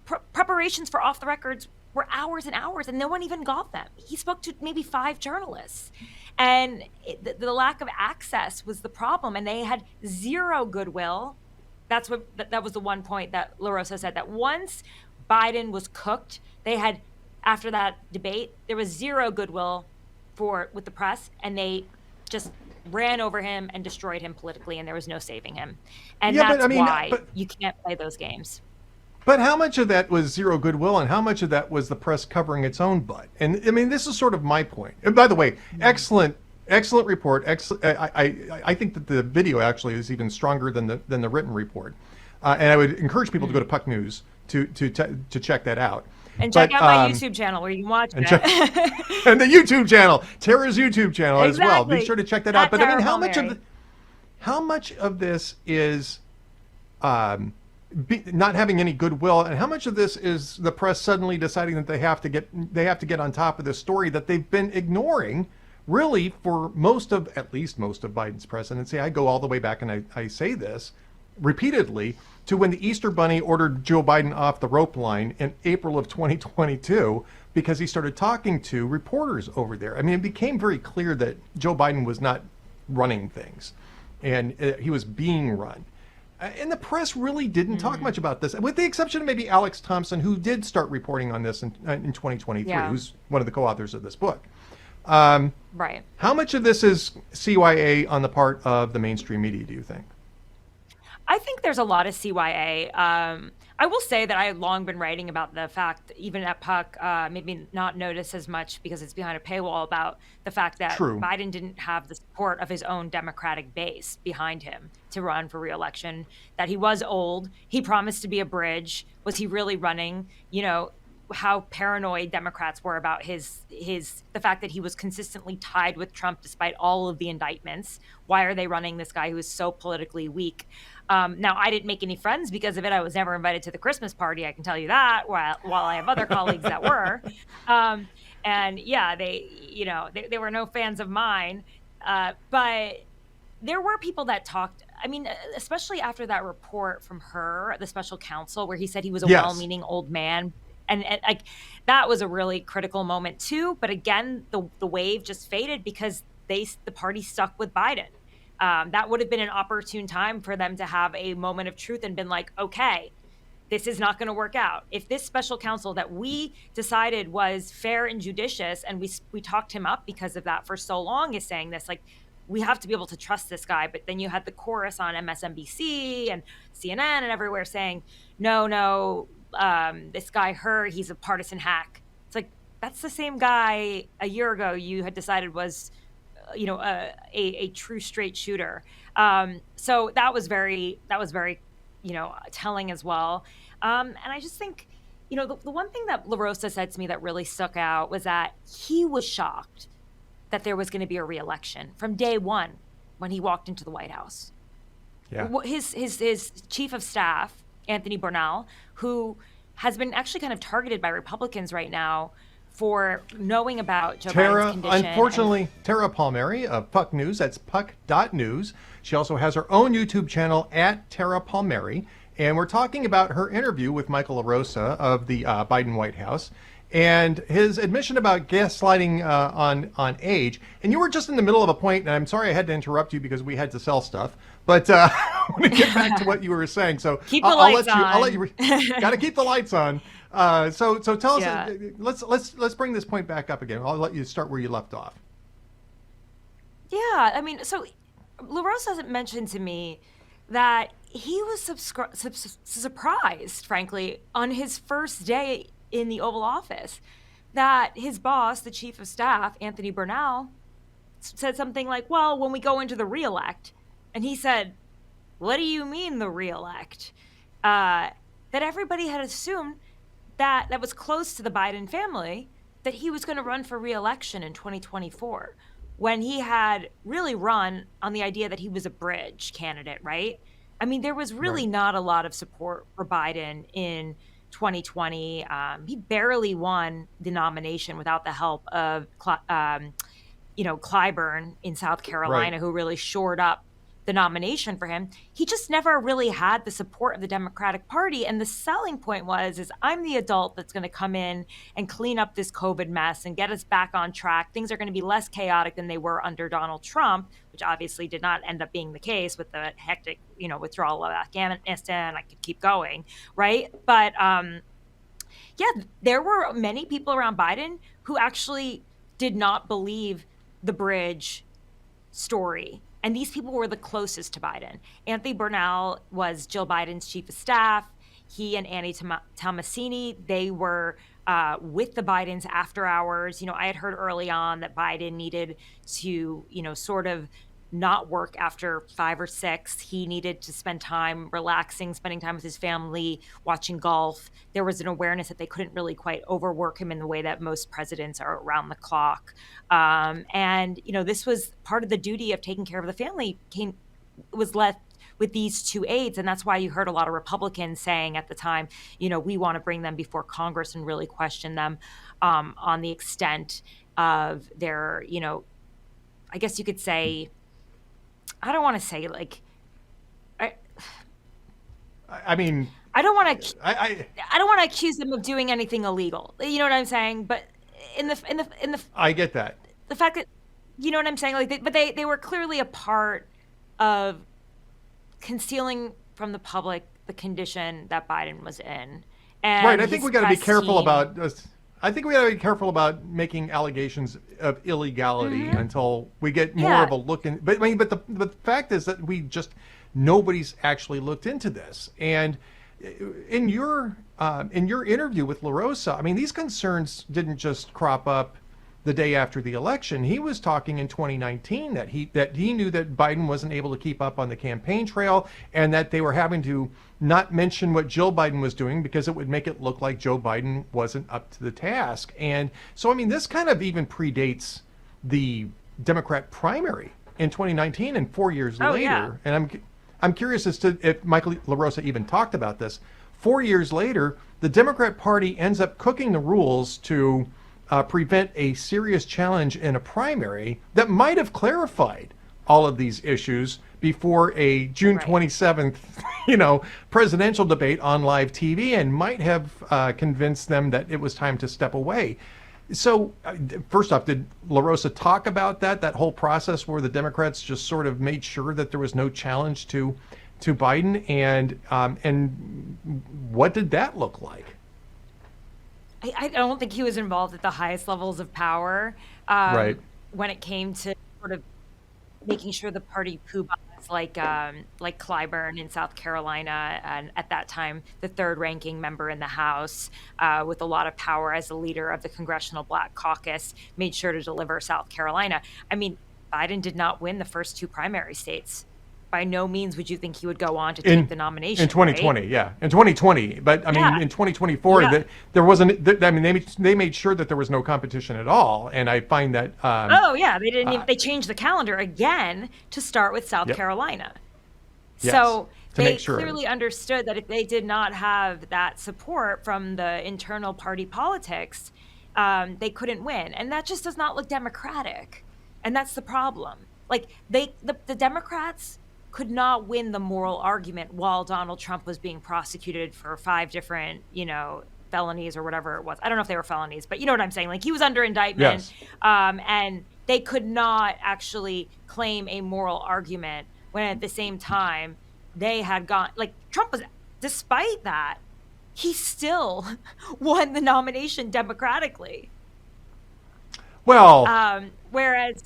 N: Preparations for off the records were hours and hours, and no one even got them. He spoke to maybe 5 journalists. And the lack of access was the problem, and they had zero goodwill. That was the one point that LaRosa said, that once Biden was cooked, they had, after that debate, there was zero goodwill with the press, and they just ran over him and destroyed him politically, and there was no saving him. And that's why you can't play those games.
A: But how much of that was zero goodwill, and how much of that was the press covering its own butt? And I mean, this is sort of my point. And by the way, excellent report. I think that the video actually is even stronger than the written report. And I would encourage people to go to Puck News to check that out.
N: And check out my YouTube channel where you can watch it.
A: And the YouTube channel, Tara's YouTube channel as well. Be sure to check that out. But I mean, how much of this is not having any goodwill, and how much of this is the press suddenly deciding that they have to get on top of this story that they've been ignoring, really, for at least most of Biden's presidency? I go all the way back, and I say this repeatedly, to when the Easter Bunny ordered Joe Biden off the rope line in April of 2022 because he started talking to reporters over there. I mean, it became very clear that Joe Biden was not running things, and he was being run. And the press really didn't talk much about this, with the exception of maybe Alex Thompson, who did start reporting on this in 2023, who's one of the co-authors of this book.
N: Right.
A: How much of this is CYA on the part of the mainstream media, do you think?
N: I think there's a lot of CYA. I will say that I had long been writing about the fact, even at Puck, maybe not noticed as much because it's behind a paywall, about the fact that Biden didn't have the support of his own Democratic base behind him to run for re-election, that he was old. He promised to be a bridge. Was he really running? You know, how paranoid Democrats were about the fact that he was consistently tied with Trump despite all of the indictments. Why are they running this guy who is so politically weak? Now, I didn't make any friends because of it. I was never invited to the Christmas party, I can tell you that, while I have other colleagues that were. And yeah, they were no fans of mine. But there were people that talked, I mean, especially after that report from the special counsel, where he said he was a well-meaning old man. And like, that was a really critical moment too. But again, the wave just faded because the party stuck with Biden. That would have been an opportune time for them to have a moment of truth and been like, okay, this is not going to work out. If this special counsel that we decided was fair and judicious, and we talked him up because of that for so long, is saying this, like, we have to be able to trust this guy. But then you had the chorus on MSNBC and CNN and everywhere saying, no, this guy, he's a partisan hack. It's like, that's the same guy a year ago you had decided was, a true straight shooter. So that was very, telling as well. And I just think, the one thing that LaRosa said to me that really stuck out was that he was shocked that there was going to be a re-election from day one when he walked into the White House. Yeah. His chief of staff, Anthony Burnell, who has been actually kind of targeted by Republicans right now for knowing about Joe Biden's condition. Unfortunately,
A: Tara Palmieri of Puck News, that's puck.news. She also has her own YouTube channel at Tara Palmieri. And we're talking about her interview with Michael LaRosa of the Biden White House and his admission about gaslighting on age. And you were just in the middle of a point, and I'm sorry I had to interrupt you because we had to sell stuff. But I want to get back to what you were saying. So I'll let you. Got to keep the lights on. So tell us. Let's bring this point back up again. I'll let you start where you left off.
N: Yeah, I mean, so LaRosa mentioned to me that he was surprised, frankly, on his first day in the Oval Office, that his boss, the chief of staff, Anthony Burnell, said something like, well, when we go into the re-elect, and he said, what do you mean the re-elect? That everybody had assumed that was close to the Biden family, that he was going to run for re-election in 2024, when he had really run on the idea that he was a bridge candidate, right? I mean, there was really not a lot of support for Biden in 2020. He barely won the nomination without the help of, Clyburn in South Carolina, who really shored up the nomination for him, he just never really had the support of the Democratic Party. And the selling point is I'm the adult that's going to come in and clean up this COVID mess and get us back on track. Things are going to be less chaotic than they were under Donald Trump, which obviously did not end up being the case with the hectic, withdrawal of Afghanistan. I could keep going, right? But there were many people around Biden who actually did not believe the bridge story. And these people were the closest to Biden. Anthony Bernal was Jill Biden's chief of staff. He and Annie Tomasini, they were with the Bidens after hours. I had heard early on that Biden needed to, sort of not work after 5 or 6. He needed to spend time relaxing, spending time with his family, watching golf. There was an awareness that they couldn't really quite overwork him in the way that most presidents are around the clock. And this was part of the duty of taking care of the family was left with these two aides. And that's why you heard a lot of Republicans saying at the time, we want to bring them before Congress and really question them on the extent of their, I guess you could say, I don't want to say
A: I mean,
N: I don't want to accuse them of doing anything illegal. You know what I'm saying? But in the
A: I get that.
N: The fact that, you know what I'm saying? But they were clearly a part of concealing from the public the condition that Biden was in. And
A: right. I think we got to be careful about. I think we got to be careful about making allegations of illegality until we get more of a look in. But the fact is that nobody's actually looked into this. And in your interview with LaRosa, I mean, these concerns didn't just crop up the day after the election. He was talking in 2019 that he knew that Biden wasn't able to keep up on the campaign trail, and that they were having to not mention what Jill Biden was doing because it would make it look like Joe Biden wasn't up to the task. And so, I mean, this kind of even predates the Democrat primary in 2019 and 4 years later. Yeah. And I'm curious as to if Michael LaRosa even talked about this. 4 years later, the Democrat Party ends up cooking the rules to prevent a serious challenge in a primary that might have clarified all of these issues before a June 27th, presidential debate on live TV, and might have convinced them that it was time to step away. So first off, did LaRosa talk about that whole process where the Democrats just sort of made sure that there was no challenge to Biden, and what did that look like?
N: I don't think he was involved at the highest levels of power when it came to sort of making sure the party poobahs like Clyburn in South Carolina, and at that time the third ranking member in the House with a lot of power as the leader of the Congressional Black Caucus, made sure to deliver South Carolina. I mean, Biden did not win the first 2 primary states. By no means would you think he would go on to take the nomination
A: in 2020.
N: Right?
A: Yeah, in 2020. But I mean, in 2024, there wasn't. I mean, they made sure that there was no competition at all. And I find that.
N: They didn't. Even, they changed the calendar again to start with South Carolina.
A: Yes,
N: so they clearly understood that if they did not have that support from the internal party politics, they couldn't win, and that just does not look democratic. And that's the problem. Like the Democrats could not win the moral argument while Donald Trump was being prosecuted for 5 different, felonies or whatever it was. I don't know if they were felonies, but you know what I'm saying? Like, he was under indictment.
A: Yes.
N: And they could not actually claim a moral argument when at the same time they had gone, like, Trump was, despite that, he still won the nomination democratically.
A: Well,
N: whereas,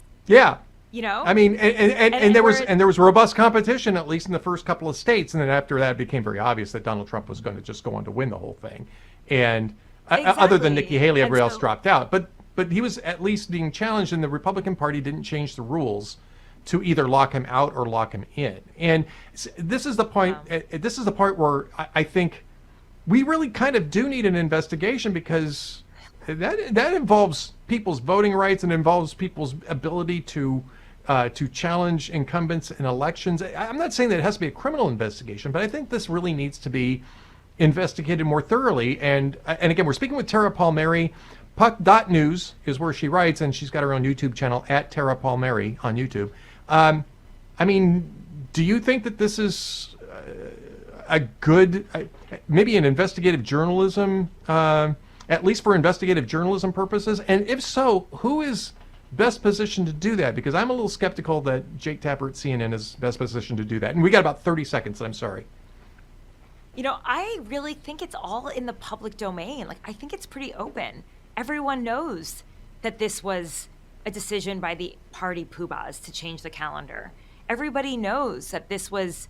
A: I mean, and there was robust competition, at least in the first couple of states, and then after that, it became very obvious that Donald Trump was going to just go on to win the whole thing. And other than Nikki Haley, everybody else dropped out. But he was at least being challenged, and the Republican Party didn't change the rules to either lock him out or lock him in. And this is the point. This is the part where I think we really kind of do need an investigation, because that involves people's voting rights and involves people's ability to challenge incumbents in elections. I'm not saying that it has to be a criminal investigation, but I think this really needs to be investigated more thoroughly. And again, we're speaking with Tara Palmieri. Puck.news is where she writes, and she's got her own YouTube channel at Tara Palmieri on YouTube. I mean, Do you think that this is a good, maybe an investigative journalism, at least for investigative journalism purposes? And if so, who is best positioned to do that? Because I'm a little skeptical that Jake Tapper at CNN is best positioned to do that. And we got about 30 seconds, I'm sorry.
N: You know, I really think it's all in the public domain. Like, I think it's pretty open. Everyone knows that this was a decision by the party poobahs to change the calendar. Everybody knows that this was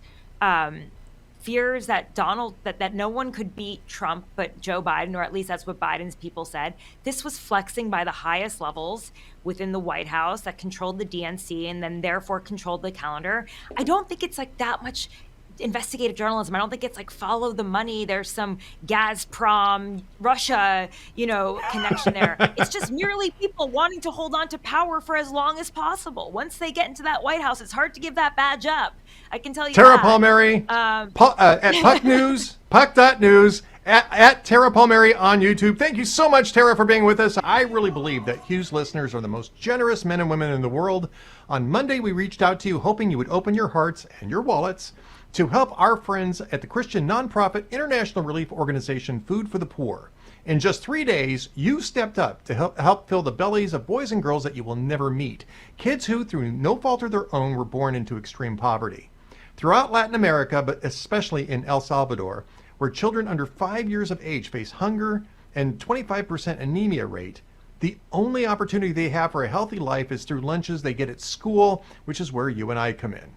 N: fears that that no one could beat Trump but Joe Biden, or at least that's what Biden's people said. This was flexing by the highest levels within the White House that controlled the DNC and then therefore controlled the calendar. I don't think it's like that much investigative journalism. I don't think it's like follow the money. There's some Gazprom, Russia, connection there. It's just merely people wanting to hold on to power for as long as possible. Once they get into that White House, it's hard to give that badge up. I can tell you
A: Tara
N: that.
A: Palmieri, at Puck News, Puck.News, at Tara Palmieri on YouTube. Thank you so much, Tara, for being with us. I really believe that Hugh's listeners are the most generous men and women in the world. On Monday, we reached out to you hoping you would open your hearts and your wallets to help our friends at the Christian nonprofit international relief organization Food for the Poor. In just 3 days, you stepped up to help fill the bellies of boys and girls that you will never meet, kids who, through no fault of their own, were born into extreme poverty. Throughout Latin America, but especially in El Salvador, where children under 5 years of age face hunger and 25% anemia rate, the only opportunity they have for a healthy life is through lunches they get at school, which is where you and I come in.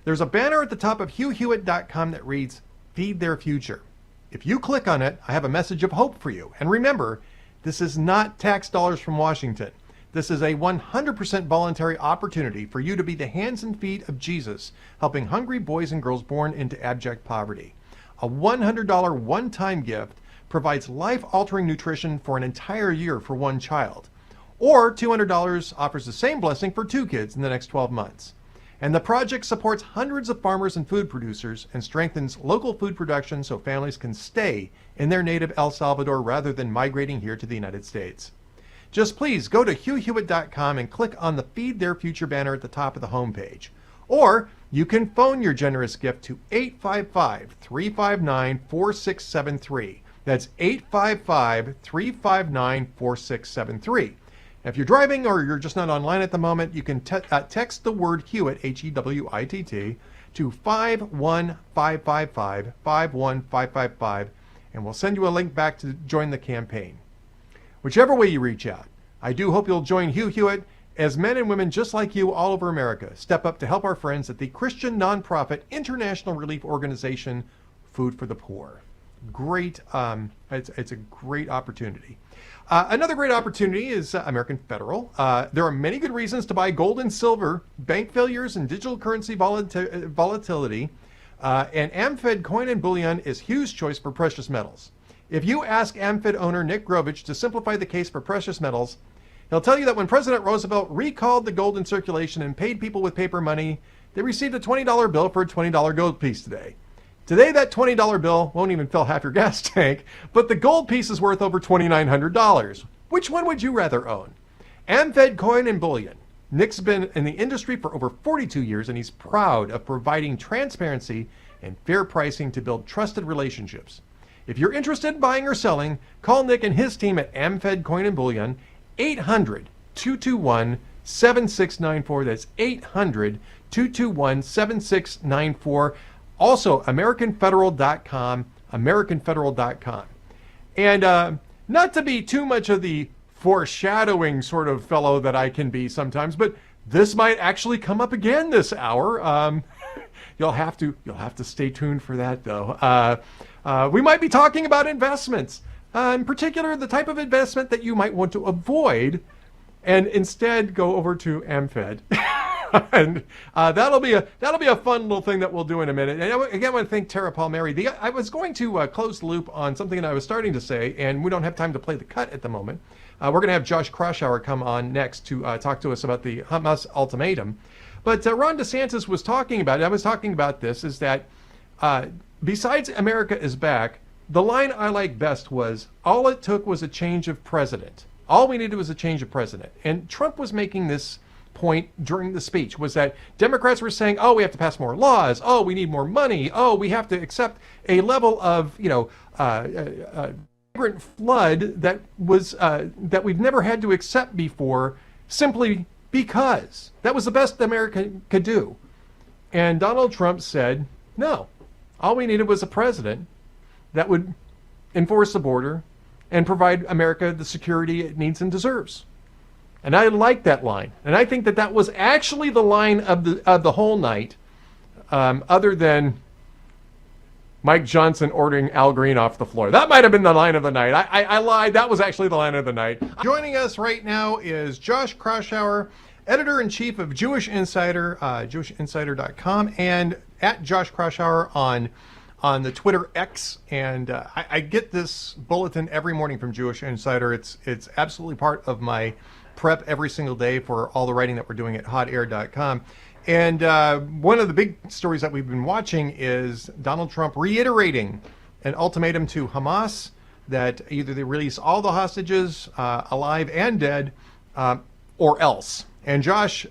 A: There's a banner at the top of HughHewitt.com that reads, Feed Their Future. If you click on it, I have a message of hope for you. And remember, this is not tax dollars from Washington. This is a 100% voluntary opportunity for you to be the hands and feet of Jesus, helping hungry boys and girls born into abject poverty. A $100 one-time gift provides life-altering nutrition for an entire year for one child. Or $200 offers the same blessing for 2 kids in the next 12 months. And the project supports hundreds of farmers and food producers and strengthens local food production so families can stay in their native El Salvador rather than migrating here to the United States. Just please go to HughHewitt.com and click on the Feed Their Future banner at the top of the homepage. Or you can phone your generous gift to 855-359-4673. That's 855-359-4673. If you're driving or you're just not online at the moment, you can text the word Hewitt, Hewitt, to 51555, 51555, and we'll send you a link back to join the campaign. Whichever way you reach out, I do hope you'll join Hugh Hewitt as men and women just like you all over America step up to help our friends at the Christian nonprofit international relief organization Food for the Poor. Great, it's a great opportunity. Another great opportunity is American Federal. There are many good reasons to buy gold and silver, bank failures, and digital currency volatility. And AmFed Coin and Bullion is Hugh's choice for precious metals. If you ask AmFed owner Nick Grovich to simplify the case for precious metals, he'll tell you that when President Roosevelt recalled the gold in circulation and paid people with paper money, they received a $20 bill for a $20 gold piece today. Today, that $20 bill won't even fill half your gas tank, but the gold piece is worth over $2,900. Which one would you rather own? AmFed Coin and Bullion. Nick's been in the industry for over 42 years, and he's proud of providing transparency and fair pricing to build trusted relationships. If you're interested in buying or selling, call Nick and his team at AmFed Coin and Bullion, 800-221-7694. That's 800-221-7694. Also, AmericanFederal.com, AmericanFederal.com. And not to be too much of the foreshadowing sort of fellow that I can be sometimes, but this might actually come up again this hour. You'll have to stay tuned for that, though. We might be talking about investments, in particular the type of investment that you might want to avoid, and instead go over to AmFed. And that'll be a fun little thing that we'll do in a minute. And again, I want to thank Tara Palmieri. I was going to close the loop on something that I was starting to say, and we don't have time to play the cut at the moment. We're going to have Josh Kraushaar come on next to talk to us about the Hamas ultimatum. But Ron DeSantis was talking about it. I was talking about this, is that besides America is back, the line I like best was, all it took was a change of president. All we needed was a change of president. And Trump was making this point during the speech was that Democrats were saying, oh, we have to pass more laws. Oh, we need more money. Oh, we have to accept a level of, migrant flood that was that we've never had to accept before, simply because that was the best America could do. And Donald Trump said, no, all we needed was a president that would enforce the border and provide America the security it needs and deserves. And I like that line. And I think that that was actually the line of the whole night, other than Mike Johnson ordering Al Green off the floor. That might have been the line of the night. I lied. That was actually the line of the night. Joining us right now is Josh Kraushaar, editor-in-chief of Jewish Insider, JewishInsider.com, and at Josh Kraushaar on the Twitter X. And I get this bulletin every morning from Jewish Insider. It's absolutely part of my prep every single day for all the writing that we're doing at hotair.com. And one of the big stories that we've been watching is Donald Trump reiterating an ultimatum to Hamas that either they release all the hostages, alive and dead, or else. And Josh,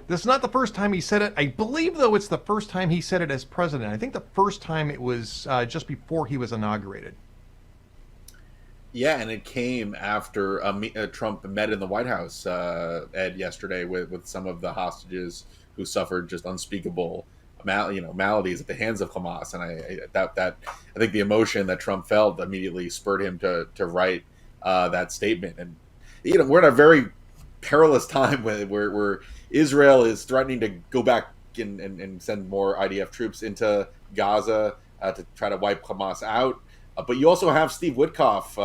A: this is not the first time he said it. I believe, though, it's the first time he said it as president. I think the first time it was just before he was inaugurated.
O: Yeah, and it came after Trump met in the White House, Ed, yesterday with some of the hostages who suffered just unspeakable maladies at the hands of Hamas. And I think the emotion that Trump felt immediately spurred him to write that statement. And we're in a very perilous time where Israel is threatening to go back and send more IDF troops into Gaza to try to wipe Hamas out. But you also have Steve Witkoff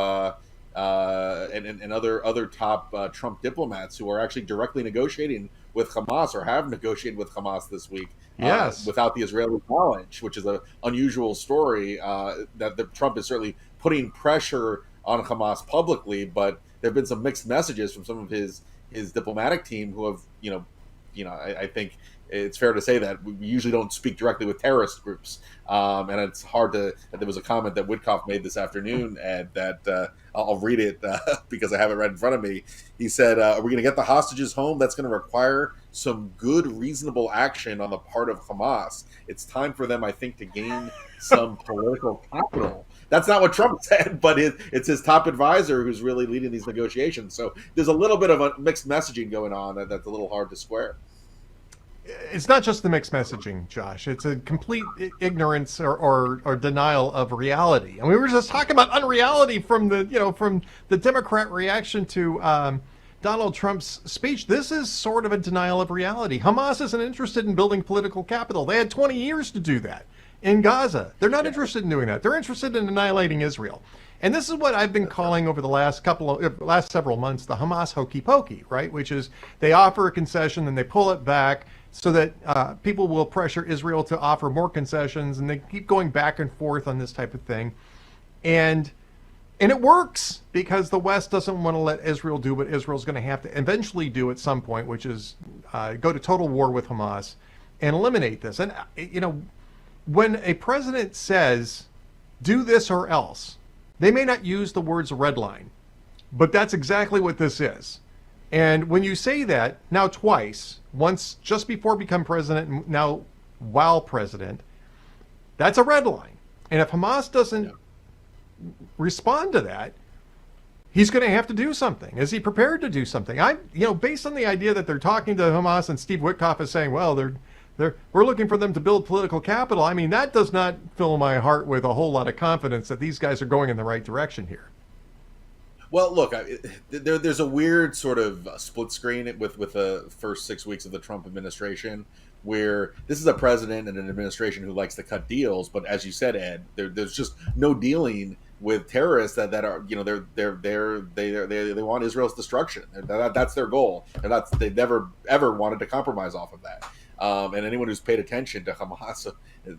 O: and other top Trump diplomats who are actually directly negotiating with Hamas or have negotiated with Hamas this week.
A: Yes.
O: Without the Israeli knowledge, which is an unusual story. That Trump is certainly putting pressure on Hamas publicly, but there have been some mixed messages from some of his diplomatic team who have, I think it's fair to say that we usually don't speak directly with terrorist groups. And it's hard to, there was a comment that Witkoff made this afternoon, and that I'll read it because I have it right in front of me. He said, are we going to get the hostages home? That's going to require some good, reasonable action on the part of Hamas. It's time for them, I think, to gain some political capital. That's not what Trump said, but it's his top advisor who's really leading these negotiations. So there's a little bit of a mixed messaging going on that's a little hard to square.
A: It's not just the mixed messaging, Josh. It's a complete ignorance or denial of reality. And we were just talking about unreality from the Democrat reaction to Donald Trump's speech. This is sort of a denial of reality. Hamas isn't interested in building political capital. They had 20 years to do that in Gaza. They're not interested in doing that. They're interested in annihilating Israel. And this is what I've been calling over the last several months the Hamas hokey pokey, right? Which is they offer a concession, then they pull it back, so that people will pressure Israel to offer more concessions, and they keep going back and forth on this type of thing. And it works because the West doesn't want to let Israel do what Israel's going to have to eventually do at some point, which is go to total war with Hamas and eliminate this. And, when a president says, do this or else, they may not use the words red line, but that's exactly what this is. And when you say that now twice, once just before become president and now while president, that's a red line. And if Hamas doesn't respond to that, he's going to have to do something. Is he prepared to do something? Based on the idea that they're talking to Hamas and Steve Witkoff is saying, well, we're looking for them to build political capital. I mean, that does not fill my heart with a whole lot of confidence that these guys are going in the right direction here.
O: Well, look, there's a weird sort of split screen with the first 6 weeks of the Trump administration, where this is a president and an administration who likes to cut deals, but as you said, Ed, there's just no dealing with terrorists that are they want Israel's destruction. That's their goal, and they never ever wanted to compromise off of that. And anyone who's paid attention to Hamas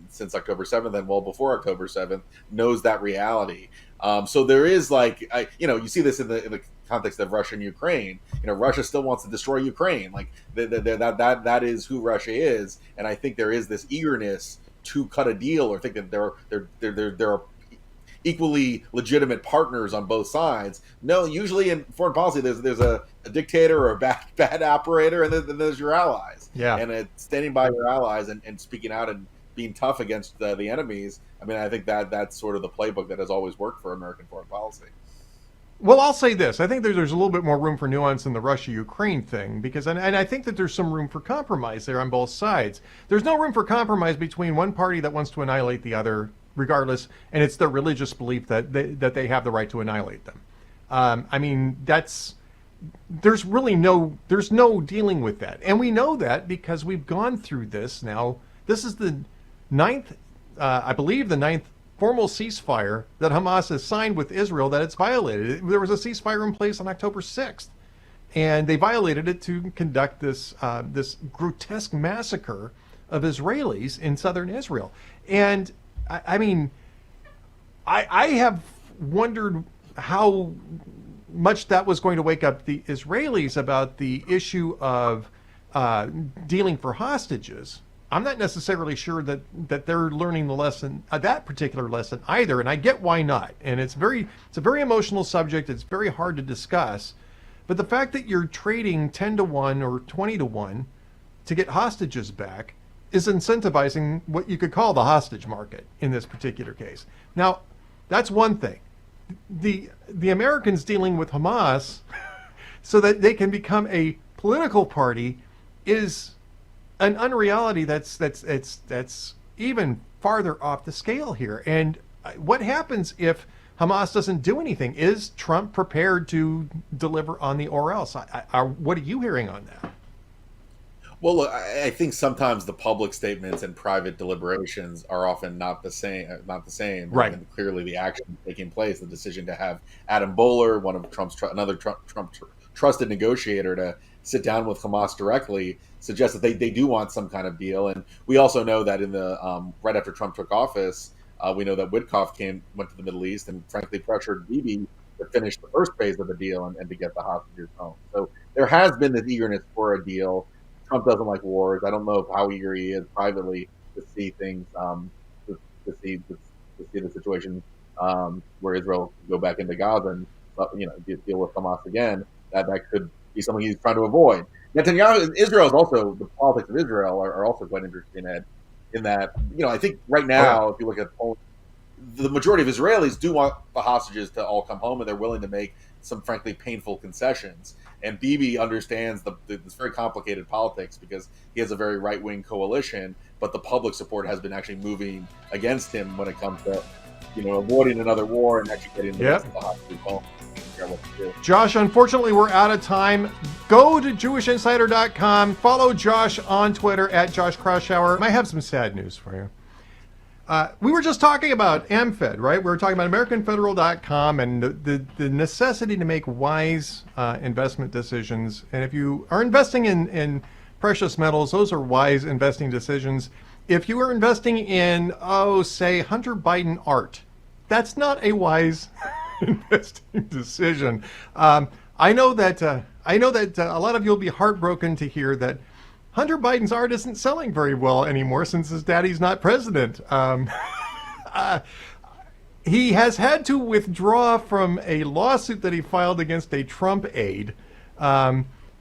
O: since October 7th and well before October 7th knows that reality. So there is you see this in the context of Russia and Ukraine. Russia still wants to destroy Ukraine. Like that is who Russia is. And I think there is this eagerness to cut a deal, or think that there are equally legitimate partners on both sides. No, usually in foreign policy, there's a dictator or a bad operator, and then there's your allies.
A: Yeah.
O: And it's standing by your allies and speaking out and being tough against the enemies. I mean, I think that's sort of the playbook that has always worked for American foreign policy.
A: Well, I'll say this. I think there's a little bit more room for nuance in the Russia-Ukraine thing, because, and I think that there's some room for compromise there on both sides. There's no room for compromise between one party that wants to annihilate the other, regardless, and it's their religious belief that they have the right to annihilate them. I mean, there's no dealing with that. And we know that because we've gone through this now. This is the ninth formal ceasefire that Hamas has signed with Israel that it's violated. There was a ceasefire in place on October 6th, and they violated it to conduct this grotesque massacre of Israelis in southern Israel. And I mean, I have wondered how much that was going to wake up the Israelis about the issue of dealing for hostages. I'm not necessarily sure that they're learning the lesson, that particular lesson either, and I get why not. And it's a very emotional subject. It's very hard to discuss. But the fact that you're trading 10-to-1 or 20-to-1 to get hostages back is incentivizing what you could call the hostage market in this particular case. Now, that's one thing. The Americans dealing with Hamas so that they can become a political party is an unreality that's even farther off the scale here. And what happens if Hamas doesn't do anything? Is Trump prepared to deliver on the or else? What are you hearing on that?
O: Well, look, I think sometimes the public statements and private deliberations are often not the same.
A: Right.
O: And clearly, the action taking place, the decision to have Adam Boehler, one of another Trump trusted negotiator, to sit down with Hamas directly, suggests that they do want some kind of deal. And we also know that in the right after Trump took office, we know that Witkoff went to the Middle East and frankly pressured Bibi to finish the first phase of the deal and to get the hostages home. So there has been this eagerness for a deal. Trump doesn't like wars. I don't know how eager he is privately to see things, to see the situation where Israel can go back into Gaza and deal with Hamas again. That could be something he's trying to avoid. Israel is also, the politics of Israel are also quite interesting, Ed, in that, I think right now, if you look at Poland, the majority of Israelis do want the hostages to all come home, and they're willing to make some frankly painful concessions. And Bibi understands this very complicated politics because he has a very right-wing coalition, but the public support has been actually moving against him when it comes to, avoiding another war and actually getting the hostages home.
A: Josh, unfortunately, we're out of time. Go to JewishInsider.com. Follow Josh on Twitter at Josh Kraushaar. I have some sad news for you. We were just talking about AmFed, right? We were talking about AmericanFederal.com and the necessity to make wise investment decisions. And if you are investing in precious metals, those are wise investing decisions. If you are investing in, say, Hunter Biden art, that's not a wise investing decision. I know that a lot of you will be heartbroken to hear that Hunter Biden's art isn't selling very well anymore since his daddy's not president. He has had to withdraw from a lawsuit that he filed against a Trump aide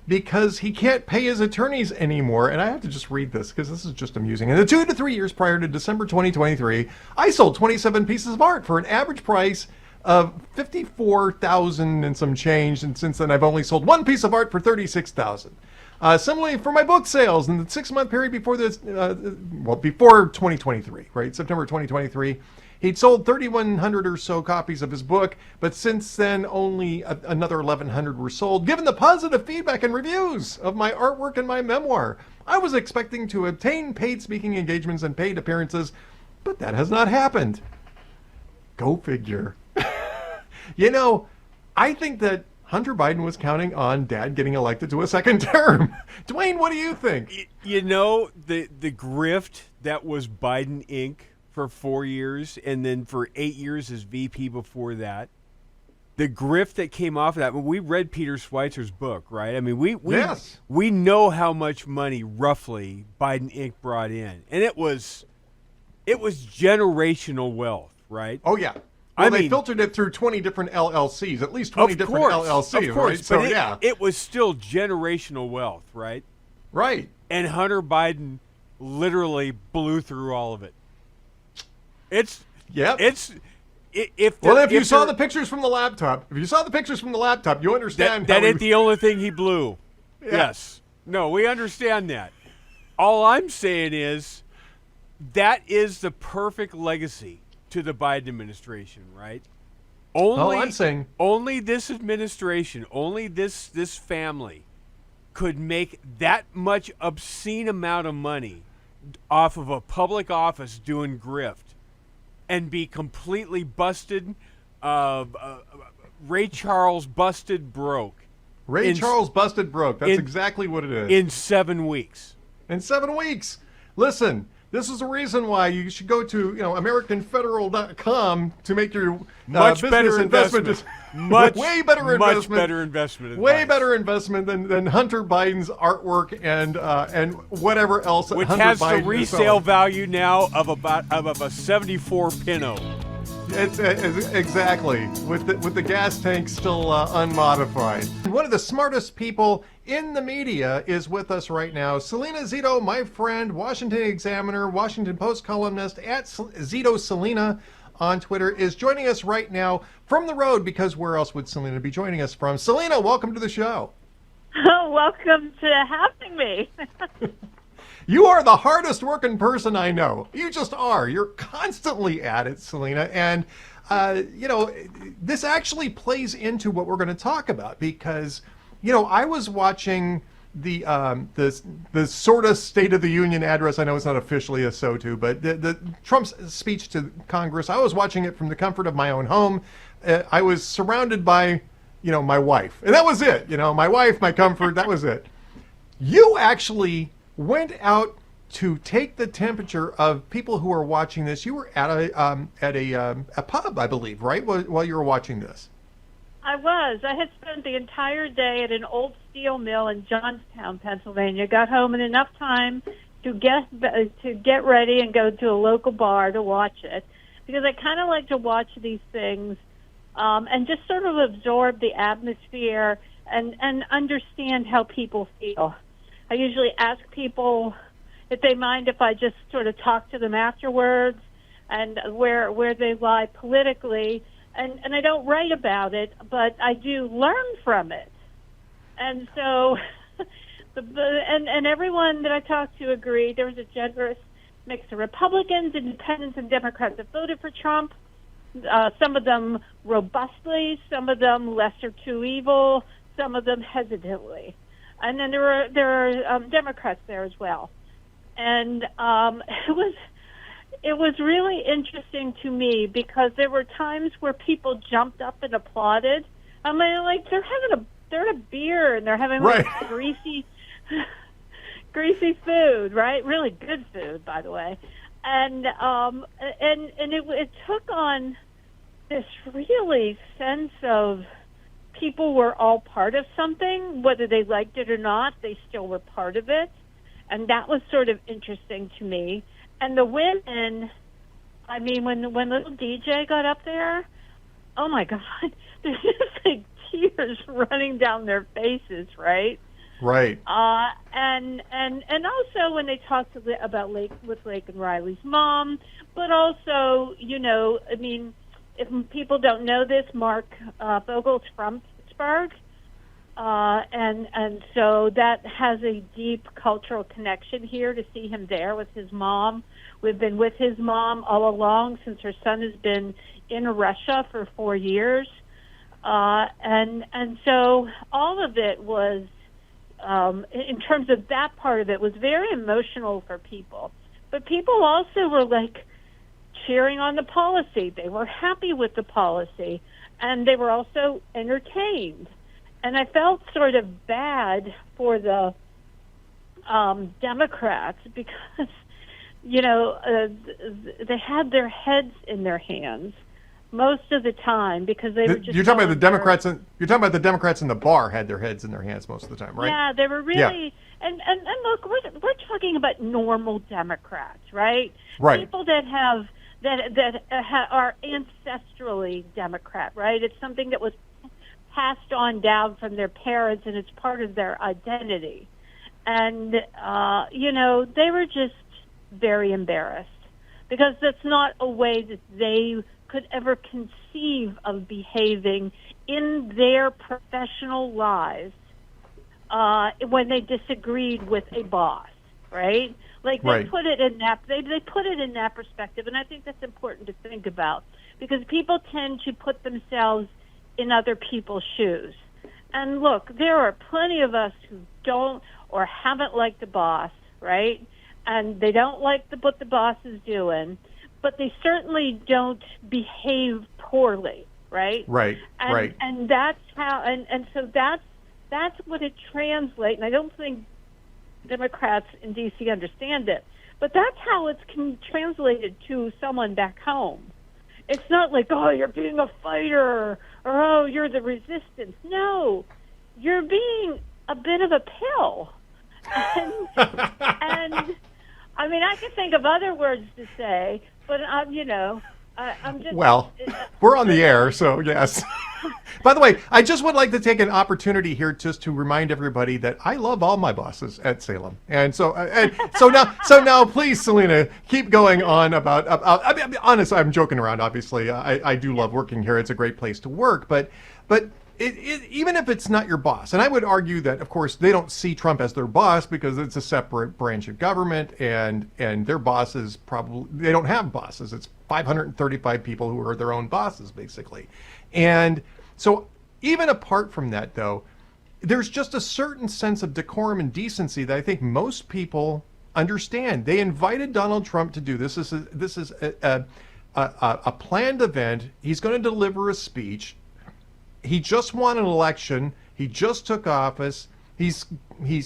A: because he can't pay his attorneys anymore. And I have to just read this because this is just amusing. In the 2 to 3 years prior to December 2023, I sold 27 pieces of art for an average price of $54,000 and some change, and since then I've only sold one piece of art for $36,000. Similarly, for my book sales in the 6-month period before this, before 2023, right, September 2023, he'd sold 3,100 or so copies of his book, but since then only another 1,100 were sold. Given the positive feedback and reviews of my artwork and my memoir, I was expecting to obtain paid speaking engagements and paid appearances, but that has not happened. Go figure. I think that Hunter Biden was counting on Dad getting elected to a second term. Dwayne, what do you think?
E: The grift that was Biden Inc. for 4 years, and then for 8 years as VP before that. The grift that came off of that. We read Peter Schweizer's book, right? I mean, we know how much money roughly Biden Inc. brought in, and it was generational wealth, right?
A: Oh yeah. Well, they filtered it through 20 different LLCs, at least 20 different LLCs,
E: of course,
A: right? So,
E: but it was still generational wealth, right?
A: Right.
E: And Hunter Biden literally blew through all of it. If
A: you saw the pictures from the laptop, you understand
E: that ain't the only thing he blew.
A: Yeah.
E: Yes. No, we understand that. All I'm saying is that is the perfect legacy to the Biden administration, right? Only this administration, only this family could make that much obscene amount of money off of a public office doing grift and be completely busted. Ray Charles busted broke.
A: Charles busted broke. That's exactly what it is.
E: In 7 weeks.
A: In 7 weeks. Listen, this is the reason why you should go to AmericanFederal.com to make your
E: much
A: business
E: better investment.
A: way better investment.
E: Much better investment.
A: Way better investment than Hunter Biden's artwork and whatever else.
E: Which
A: Hunter
E: has
A: Biden
E: the resale value now of a 74 Pinto.
A: It's exactly with the gas tank still unmodified. One of the smartest people in the media is with us right now. Selena Zito, my friend, Washington Examiner, Washington Post columnist at Zito Selena on Twitter, is joining us right now from the road, because where else would Selena be joining us from? Selena, welcome to the show.
P: Oh, welcome to having me.
A: You are the hardest working person I know. You just are. You're constantly at it, Selena. And, this actually plays into what we're going to talk about, because, I was watching the sort of State of the Union address. I know it's not officially a SOTU, but the Trump's speech to Congress. I was watching it from the comfort of my own home. I was surrounded by, my wife. And that was it. My wife, my comfort, that was it. You actually went out to take the temperature of people who are watching this. You were at a pub, I believe, right, while you were watching this.
P: I was. I had spent the entire day at an old steel mill in Johnstown, Pennsylvania. Got home in enough time to get ready and go to a local bar to watch it, because I kind of like to watch these things and just sort of absorb the atmosphere and understand how people feel. I usually ask people if they mind if I just sort of talk to them afterwards and where they lie politically. And I don't write about it, but I do learn from it. And so, and everyone that I talked to agreed there was a generous mix of Republicans, Independents, and Democrats that voted for Trump. Some of them robustly, some of them lesser to evil, some of them hesitantly. And then there are Democrats there as well. And it was really interesting to me, because there were times where people jumped up and applauded. I mean, like they're having a beer and they're having like greasy food, right? Really good food, by the way. And it took on this really sense of people were all part of something, whether they liked it or not. They still were part of it, and that was sort of interesting to me. And the women, I mean, when little DJ got up there, oh my God, there's just like tears running down their faces, right?
A: Right.
P: And also when they talked about Lake and Riley's mom, but also, I mean, if people don't know this, Mark Vogel's from Pittsburgh, and so that has a deep cultural connection here to see him there with his mom. We've been with his mom all along since her son has been in Russia for 4 years, and so all of it was, in terms of that part of it, was very emotional for people. But people also were like cheering on the policy. They were happy with the policy, and they were also entertained. And I felt sort of bad for the Democrats, because, they had their heads in their hands most of the time, because they were just.
A: You're talking about the Democrats. You're talking about the Democrats in the bar had their heads in their hands most of the time, right?
P: Yeah, they were really. Yeah. And look, we're talking about normal Democrats, right?
A: Right.
P: People that have are ancestrally Democrat, right? It's something that was passed on down from their parents, and it's part of their identity. And, they were just very embarrassed because that's not a way that they could ever conceive of behaving in their professional lives when they disagreed with a boss, right? Like they put it in that they put it in that perspective, and I think that's important to think about because people tend to put themselves in other people's shoes. And look, there are plenty of us who don't or haven't liked the boss, right? And they don't like what the boss is doing, but they certainly don't behave poorly, right?
A: Right.
P: And that's how, and so that's what it translates. And I don't think Democrats in D.C. understand it, but that's how it's translated to someone back home. It's not like, oh, you're being a fighter, or oh, you're the resistance. No, you're being a bit of a pill. And I mean, I can think of other words to say, but I'm just...
A: Well, we're on the air, so yes. By the way, I just would like to take an opportunity here just to remind everybody that I love all my bosses at Salem, and so now, please, Selena, keep going on about. I mean, honestly, I'm joking around. Obviously, I do love working here. It's a great place to work, but even if it's not your boss, and I would argue that, of course, they don't see Trump as their boss because it's a separate branch of government, and their bosses they don't have bosses. It's 535 people who are their own bosses, basically. And so even apart from that, though, there's just a certain sense of decorum and decency that I think most people understand. They invited Donald Trump to do this. This is a planned event. He's going to deliver a speech. He just won an election. He just took office. He's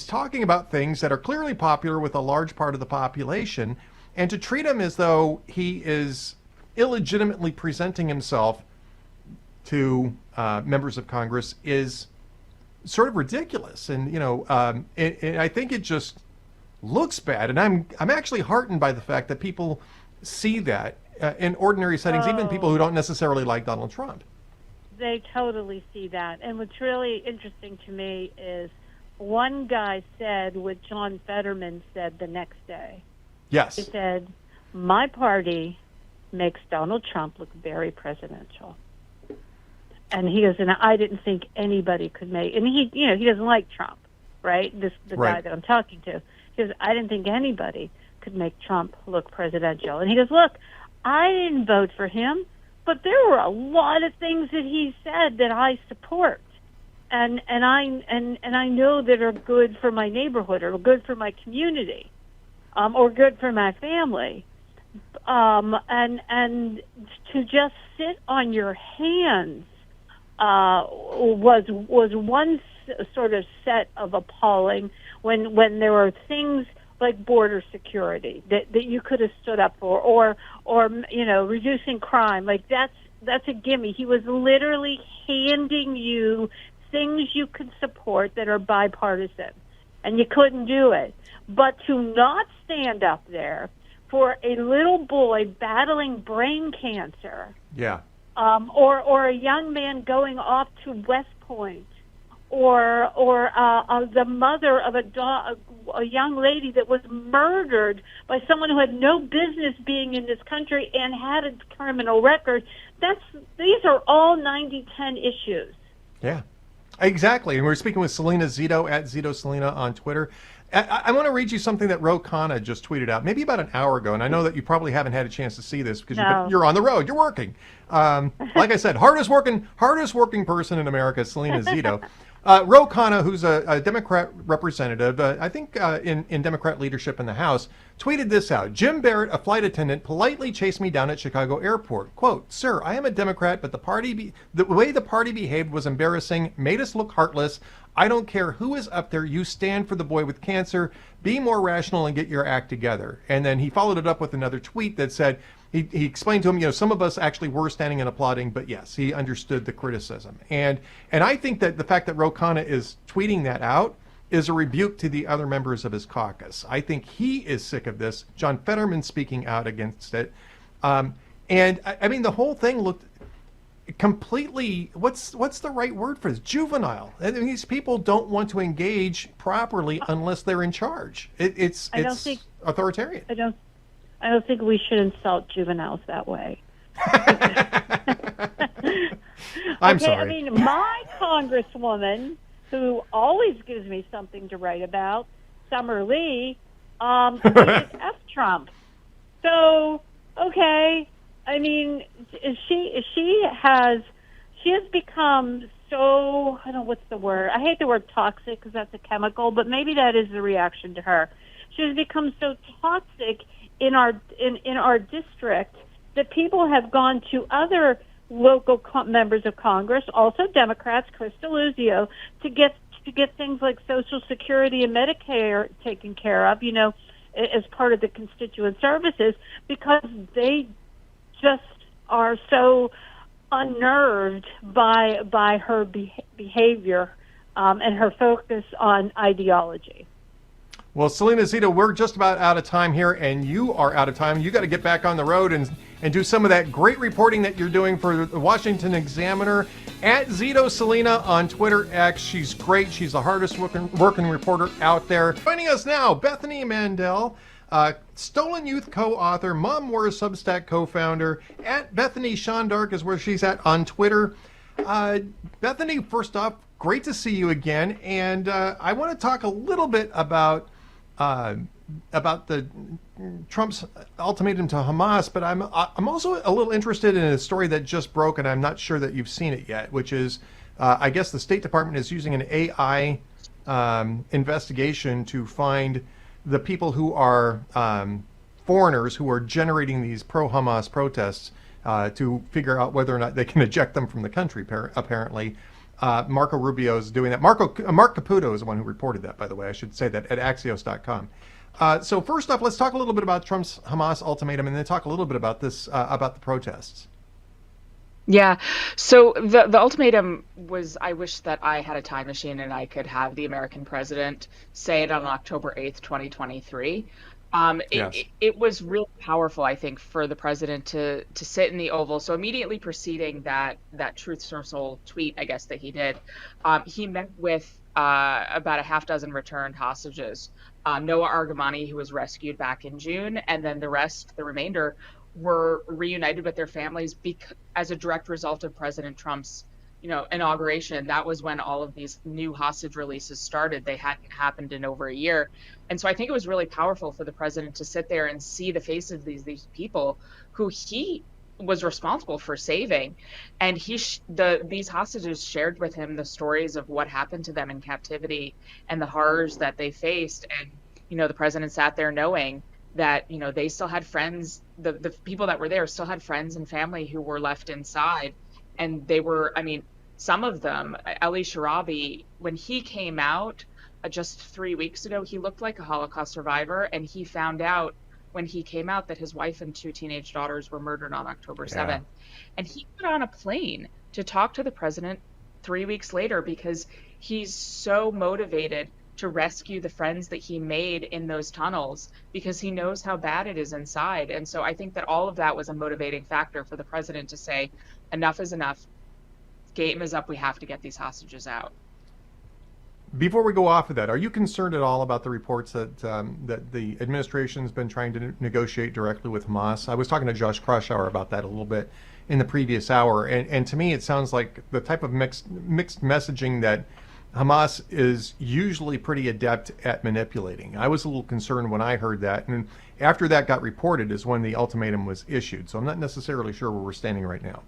A: talking about things that are clearly popular with a large part of the population. And to treat him as though he is illegitimately presenting himself to members of Congress is sort of ridiculous. And, and I think it just looks bad. And I'm actually heartened by the fact that people see that in ordinary settings, even people who don't necessarily like Donald Trump.
P: They totally see that. And what's really interesting to me is one guy said what John Fetterman said the next day.
A: Yes.
P: He said, my party makes Donald Trump look very presidential. And he goes, and I didn't think anybody could make, and he doesn't like Trump, right? The guy that I'm talking to. He goes, I didn't think anybody could make Trump look presidential. And he goes, look, I didn't vote for him, but there were a lot of things that he said that I support, and I know that are good for my neighborhood or good for my community, or good for my family, and to just sit on your hands was one sort of set of appalling when there were things like border security that you could have stood up for, or reducing crime. Like that's a gimme. He was literally handing you things you could support that are bipartisan, and you couldn't do it. But to not stand up there for a little boy battling brain cancer, or a young man going off to West Point, or the mother of a young lady that was murdered by someone who had no business being in this country and had a criminal record. These are all 90-10 issues.
A: Yeah, exactly. And we're speaking with Selena Zito at Zito Selena on Twitter. I want to read you something that Ro Khanna just tweeted out maybe about an hour ago, and I know that you probably haven't had a chance to see this because you're on the road, you're working. Like I said, hardest working person in America, Selena Zito. Ro Khanna, who's a Democrat representative, I think in Democrat leadership in the House, tweeted this out. Jim Barrett, a flight attendant, politely chased me down at Chicago airport. Quote, "Sir, I am a Democrat, but the way the party behaved was embarrassing, made us look heartless. I don't care who is up there. You stand for the boy with cancer. Be more rational and get your act together." And then he followed it up with another tweet that said, he explained to him, some of us actually were standing and applauding, but yes, he understood the criticism. And I think that the fact that Ro Khanna is tweeting that out is a rebuke to the other members of his caucus. I think he is sick of this. John Fetterman speaking out against it. And I mean, the whole thing looked completely, what's the right word for this? Juvenile. I mean, these people don't want to engage properly unless they're in charge. It's authoritarian.
P: I don't think we should insult juveniles that way.
A: I'm sorry.
P: I mean, my congresswoman, who always gives me something to write about, Summer Lee, voted F Trump. So, okay, I mean, she has become so, I don't know what's the word. I hate the word toxic because that's a chemical, but maybe that is the reaction to her. She has become so toxic in our district that people have gone to other local members of Congress, also Democrats, Chris Deluzio, to get things like Social Security and Medicare taken care of, you know, as part of the constituent services, because they just are so unnerved by her behavior and her focus on ideology.
A: Well, Selena Zito, we're just about out of time here, and you are out of time. You got to get back on the road and do some of that great reporting that you're doing for the Washington Examiner. At Zito Selena on Twitter X. She's great. She's the hardest working reporter out there. Joining us now, Bethany Mandel, Stolen Youth co-author, Mom Wars Substack co-founder. At Bethany Shondark is where she's at on Twitter. Bethany, first off, great to see you again. And I want to talk a little bit about the Trump's ultimatum to Hamas, but I'm also a little interested in a story that just broke, and I'm not sure that you've seen it yet, which is I guess the State Department is using an AI investigation to find the people who are foreigners who are generating these pro-Hamas protests to figure out whether or not they can eject them from the country, apparently. Marco Rubio is doing that. Mark Caputo is the one who reported that, by the way. I should say that at Axios.com. So first up, let's talk a little bit about Trump's Hamas ultimatum, and then talk a little bit about this, about the protests.
Q: Yeah. So the ultimatum was, I wish that I had a time machine and I could have the American president say it on October 8th, 2023.
A: Yes.
Q: It was really powerful, I think, for the president to sit in the Oval. So immediately preceding that Truth Social tweet, I guess, that he did, he met with about a half dozen returned hostages. Noah Argamani, who was rescued back in June, and then the remainder, were reunited with their families as a direct result of President Trump's inauguration. That was when all of these new hostage releases started. They hadn't happened in over a year. And so I think it was really powerful for the president to sit there and see the faces of these people who he was responsible for saving. And these hostages shared with him the stories of what happened to them in captivity and the horrors that they faced. And, the president sat there knowing that, they still had friends, the people that were there still had friends and family who were left inside. And they were, some of them, Ali Sharabi, when he came out just 3 weeks ago, he looked like a Holocaust survivor. And he found out when he came out that his wife and 2 teenage daughters were murdered on October 7th. And he got on a plane to talk to the president 3 weeks later because he's so motivated to rescue the friends that he made in those tunnels because he knows how bad it is inside. And so I think that all of that was a motivating factor for the president to say, enough is enough. Game is up. We have to get these hostages out.
A: Before we go off of that, are you concerned at all about the reports that the administration's been trying to negotiate directly with Hamas? I was talking to Josh Kraushaar about that a little bit in the previous hour, and to me it sounds like the type of mixed messaging that Hamas is usually pretty adept at manipulating. I was a little concerned when I heard that, and after that got reported is when the ultimatum was issued. So I'm not necessarily sure where we're standing right now.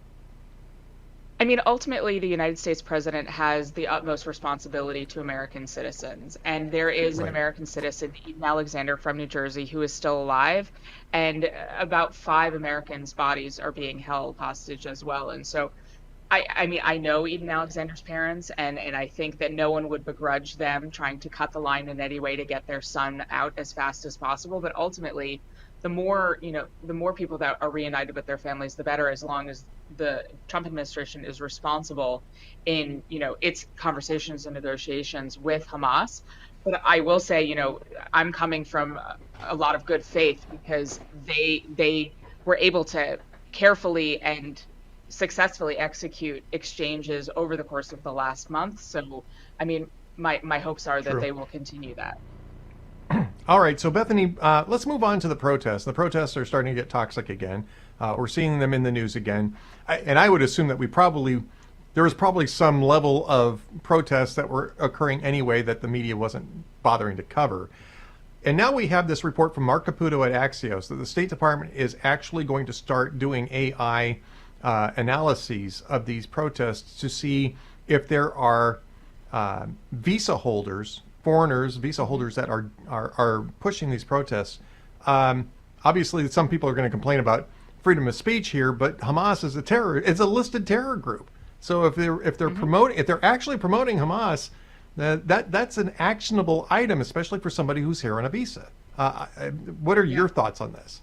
Q: Ultimately, the United States president has the utmost responsibility to American citizens. And there is an American citizen, Eden Alexander from New Jersey, who is still alive. And about 5 Americans' bodies are being held hostage as well. And so, I know Eden Alexander's parents, and I think that no one would begrudge them trying to cut the line in any way to get their son out as fast as possible. But ultimately, the more people that are reunited with their families, the better, as long as the Trump administration is responsible in, its conversations and negotiations with Hamas. But I will say, I'm coming from a lot of good faith because they were able to carefully and successfully execute exchanges over the course of the last month. So, I mean, my hopes are that they will continue that.
A: All right, so Bethany, let's move on to the protests. The protests are starting to get toxic again. We're seeing them in the news again. And I would assume that there was probably some level of protests that were occurring anyway that the media wasn't bothering to cover. And now we have this report from Mark Caputo at Axios that the State Department is actually going to start doing AI analyses of these protests to see if there are visa holders, foreigners, visa holders that are pushing these protests. Obviously, some people are going to complain about freedom of speech here, but Hamas is it's a listed terror group. So if they're actually promoting Hamas, that's an actionable item, especially for somebody who's here on a visa. What are your thoughts on this?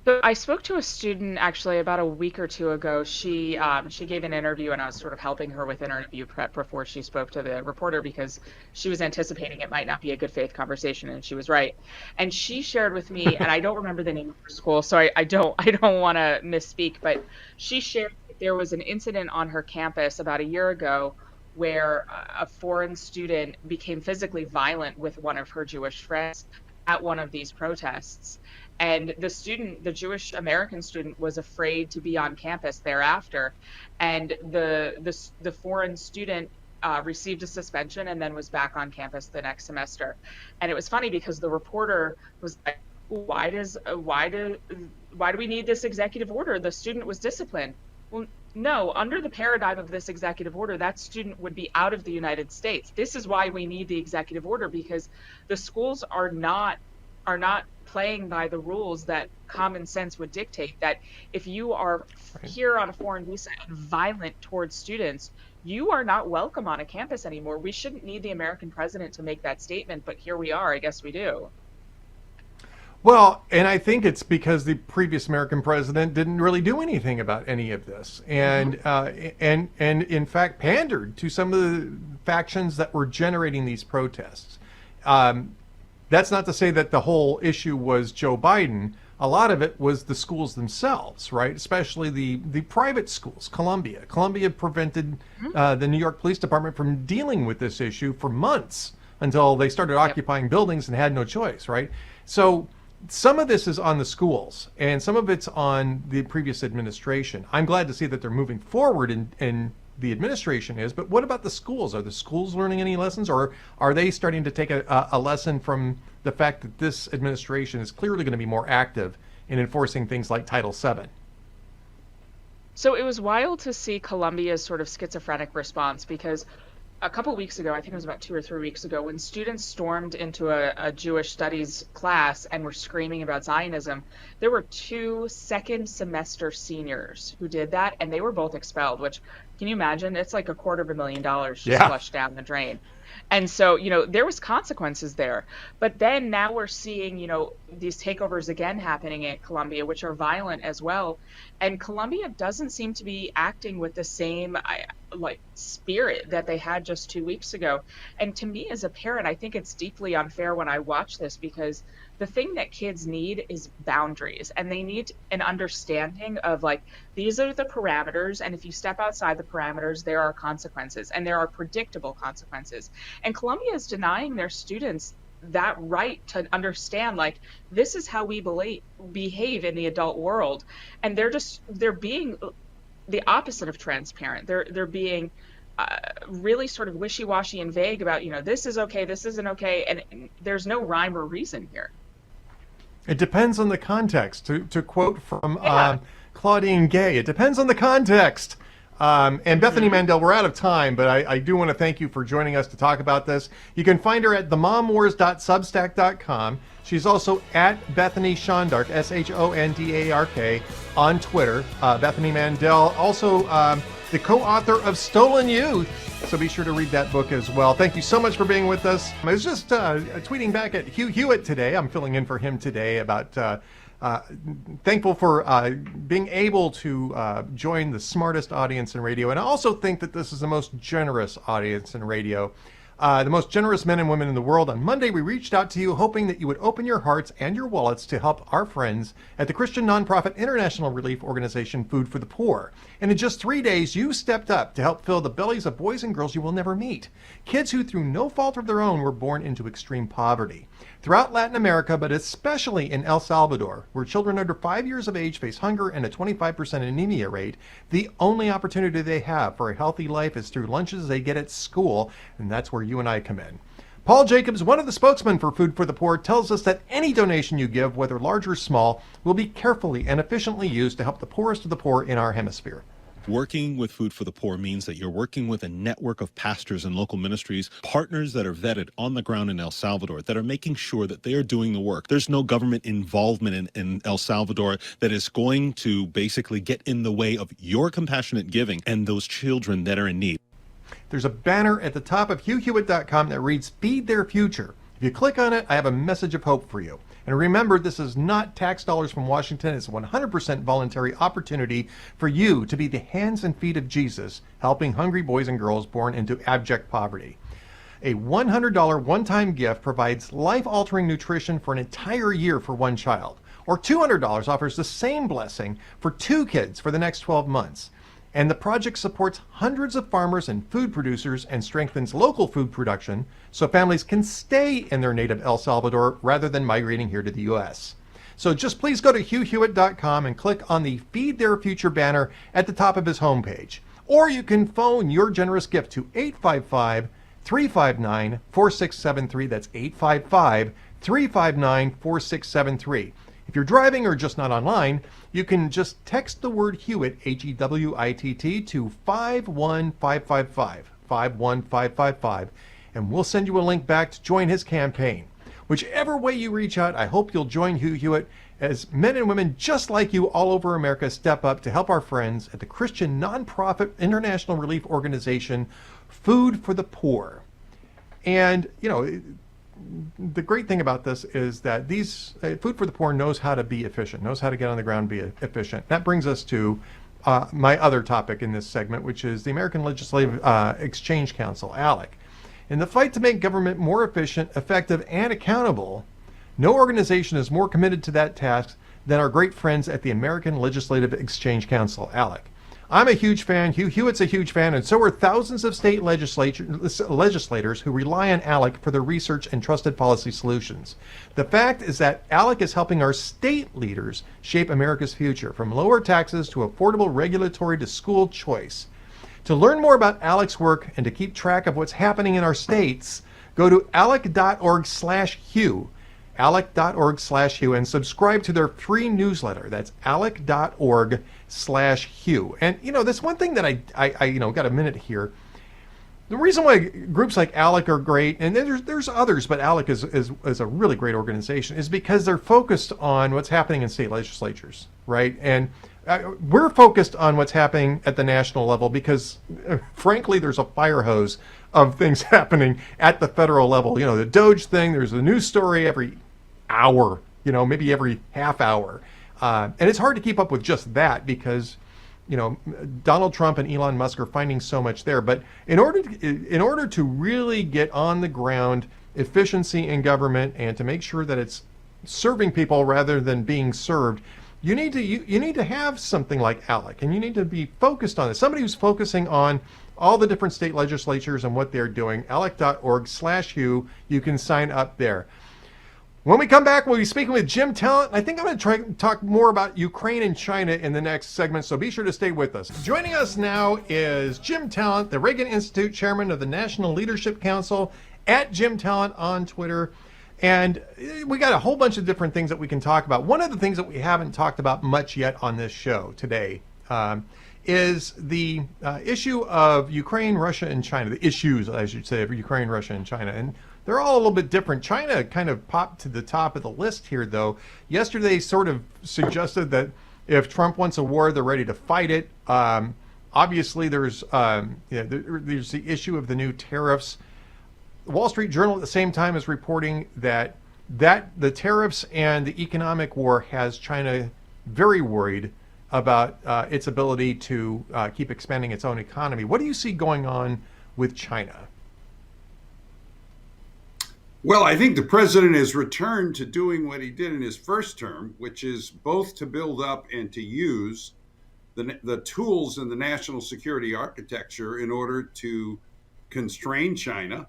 Q: So I spoke to a student actually about a week or two ago. She gave an interview, and I was sort of helping her with interview prep before she spoke to the reporter because she was anticipating it might not be a good faith conversation, and she was right. And she shared with me, and I don't remember the name of her school, so I don't want to misspeak, but she shared that there was an incident on her campus about a year ago where a foreign student became physically violent with one of her Jewish friends at one of these protests. And the Jewish American student, was afraid to be on campus thereafter. And the foreign student received a suspension and then was back on campus the next semester. And it was funny because the reporter was like, why do we need this executive order? The student was disciplined. Well, no, under the paradigm of this executive order, that student would be out of the United States. This is why we need the executive order, because the schools are not playing by the rules that common sense would dictate, that if you are here on a foreign visa and violent towards students, you are not welcome on a campus anymore. We shouldn't need the American president to make that statement, but here we are. I guess we do.
A: Well, and I think it's because the previous American president didn't really do anything about any of this, and and in fact pandered to some of the factions that were generating these protests. That's not to say that the whole issue was Joe Biden. A lot of it was the schools themselves, right? Especially the private schools. Columbia prevented the New York Police Department from dealing with this issue for months until they started occupying buildings and had no choice, right? So some of this is on the schools and some of it's on the previous administration. I'm glad to see that they're moving forward and the administration is, but what about the schools? Are the schools learning any lessons, or are they starting to take a lesson from the fact that this administration is clearly going to be more active in enforcing things like Title VII?
Q: So it was wild to see Columbia's sort of schizophrenic response, because a couple weeks ago, I think it was about 2 or 3 weeks ago, when students stormed into a Jewish studies class and were screaming about Zionism, there were 2 second semester seniors who did that, and they were both expelled, which, can you imagine? It's like $250,000 just flushed down the drain. And so, there was consequences there. But then now we're seeing, these takeovers again happening at Columbia, which are violent as well. And Columbia doesn't seem to be acting with the same spirit that they had just 2 weeks ago. And to me as a parent, I think it's deeply unfair when I watch this, because the thing that kids need is boundaries, and they need an understanding of these are the parameters, and if you step outside the parameters, there are consequences, and there are predictable consequences. And Columbia is denying their students that right to understand, this is how we behave in the adult world. And they're being the opposite of transparent. They're being really sort of wishy-washy and vague about, this is okay, this isn't okay, and there's no rhyme or reason here.
A: It depends on the context. To quote from Claudine Gay, it depends on the context. And Bethany Mandel, we're out of time, but I do want to thank you for joining us to talk about this. You can find her at themomwars.substack.com. She's also at Bethany Shondark, Shondark, on Twitter. Bethany Mandel, also the co-author of Stolen Youth. So be sure to read that book as well. Thank you so much for being with us. I was just tweeting back at Hugh Hewitt today. I'm filling in for him today about thankful for being able to join the smartest audience in radio. And I also think that this is the most generous audience in radio. the most generous men and women in the world. On Monday, we reached out to you hoping that you would open your hearts and your wallets to help our friends at the Christian nonprofit international relief organization Food for the Poor. And in just 3 days, you stepped up to help fill the bellies of boys and girls you will never meet. Kids who, through no fault of their own, were born into extreme poverty. Throughout Latin America, but especially in El Salvador, where children under 5 years of age face hunger and a 25% anemia rate, the only opportunity they have for a healthy life is through lunches they get at school, and that's where you and I come in. Paul Jacobs, one of the spokesmen for Food for the Poor, tells us that any donation you give, whether large or small, will be carefully and efficiently used to help the poorest of the poor in our hemisphere.
G: Working with Food for the Poor means that you're working with a network of pastors and local ministries, partners that are vetted on the ground in El Salvador, that are making sure that they are doing the work. There's no government involvement in El Salvador that is going to basically get in the way of your compassionate giving and those children that are in need.
A: There's a banner at the top of HughHewitt.com that reads, Feed Their Future. If you click on it, I have a message of hope for you. And remember, this is not tax dollars from Washington. It's a 100% voluntary opportunity for you to be the hands and feet of Jesus, helping hungry boys and girls born into abject poverty. A $100 one-time gift provides life-altering nutrition for an entire year for one child. Or $200 offers the same blessing for 2 kids for the next 12 months. And the project supports hundreds of farmers and food producers and strengthens local food production so families can stay in their native El Salvador rather than migrating here to the U.S. So just please go to HughHewitt.com and click on the Feed Their Future banner at the top of his homepage. Or you can phone your generous gift to 855-359-4673. That's 855-359-4673. If you're driving or just not online, you can just text the word Hewitt, H-E-W-I-T-T, to 51555, 51555, and we'll send you a link back to join his campaign. Whichever way you reach out, I hope you'll join Hugh Hewitt as men and women just like you all over America step up to help our friends at the Christian nonprofit international relief organization, Food for the Poor. And, you know, the great thing about this is that these Food for the Poor knows how to be efficient, knows how to get on the ground and be efficient. That brings us to my other topic in this segment, which is the American Legislative Exchange Council, ALEC. In the fight to make government more efficient, effective, and accountable, no organization is more committed to that task than our great friends at the American Legislative Exchange Council, ALEC. I'm a huge fan, Hugh Hewitt's a huge fan, and so are thousands of state legislators who rely on ALEC for their research and trusted policy solutions. The fact is that ALEC is helping our state leaders shape America's future, from lower taxes to affordable regulatory to school choice. To learn more about ALEC's work and to keep track of what's happening in our states, go to alec.org/Hugh. alec.org/Hugh and subscribe to their free newsletter. That's alec.org/Hugh. And, you know, that's one thing that I got a minute here. The reason why groups like ALEC are great, and there's others, but ALEC is a really great organization, is because they're focused on what's happening in state legislatures, right? And we're focused on what's happening at the national level because, frankly, there's a fire hose of things happening at the federal level. You know, the Doge thing, there's a news story every hour, you know, maybe every half hour. And it's hard to keep up with just that because, you know, Donald Trump and Elon Musk are finding so much there. But in order to really get on the ground efficiency in government and to make sure that it's serving people rather than being served, you need to have something like ALEC, and you need to be focused on it. Somebody who's focusing on all the different state legislatures and what they're doing. alec.org/Hugh. You can sign up there. When we come back, we'll be speaking with Jim Talent. I think I'm going to try to talk more about Ukraine and China in the next segment, so be sure to stay with us. Joining us now is Jim Talent, the Reagan Institute chairman of the National Leadership Council, at Jim Talent on Twitter. And we got a whole bunch of different things that we can talk about. One of the things that we haven't talked about much yet on this show today is the issue of Ukraine, Russia, and China. The issues, I should say, of Ukraine, Russia, and China. And they're all a little bit different. China kind of popped to the top of the list here, though. Yesterday sort of suggested that if Trump wants a war, they're ready to fight it. Obviously, there's the issue of the new tariffs. The Wall Street Journal at the same time is reporting that the tariffs and the economic war has China very worried about its ability to keep expanding its own economy. What do you see going on with China?
R: Well, I think the president has returned to doing what he did in his first term, which is both to build up and to use the tools in the national security architecture in order to constrain China.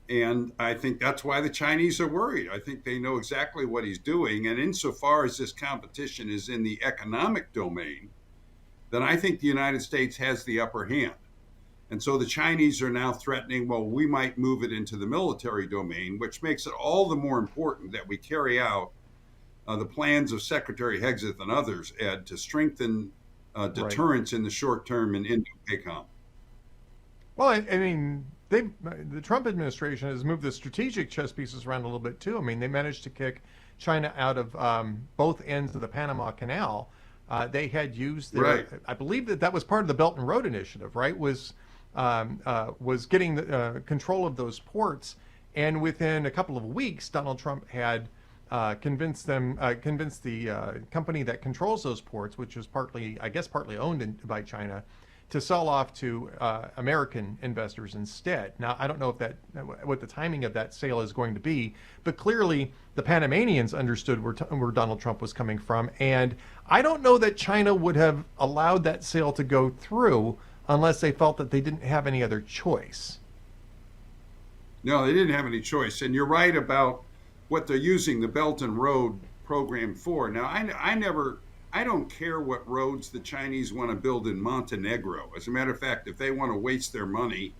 R: And I think that's why the Chinese are worried. I think they know exactly what he's doing. And insofar as this competition is in the economic domain, then I think the United States has the upper hand. And so the Chinese are now threatening, well, we might move it into the military domain, which makes it all the more important that we carry out the plans of Secretary Hegseth and others, Ed, to strengthen deterrence in the short term in Indo-PACOM.
A: Well, I mean, the Trump administration has moved the strategic chess pieces around a little bit too. I mean, they managed to kick China out of both ends of the Panama Canal. They had used their, I believe that was part of the Belt and Road Initiative, right? Was getting the, control of those ports, and within a couple of weeks, Donald Trump had convinced the company that controls those ports, which is partly owned by China, to sell off to American investors instead. Now, I don't know if what the timing of that sale is going to be, but clearly the Panamanians understood where Donald Trump was coming from, and I don't know that China would have allowed that sale to go through unless they felt that they didn't have any other choice.
R: No, they didn't have any choice, and you're right about what they're using the Belt and Road program for. Now, I don't care what roads the Chinese want to build in Montenegro. As a matter of fact, if they want to waste their money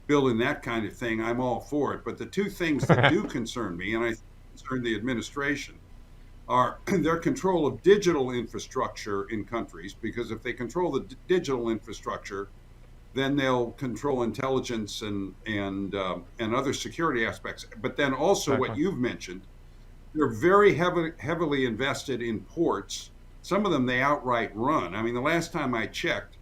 R: building that kind of thing, I'm all for it. But the two things that do concern me, and I concern the administration, are their control of digital infrastructure in countries, because if they control the digital infrastructure, then they'll control intelligence and other security aspects. But then also what you've mentioned, they're very heavily invested in ports. Some of them they outright run. I mean, the last time I checked,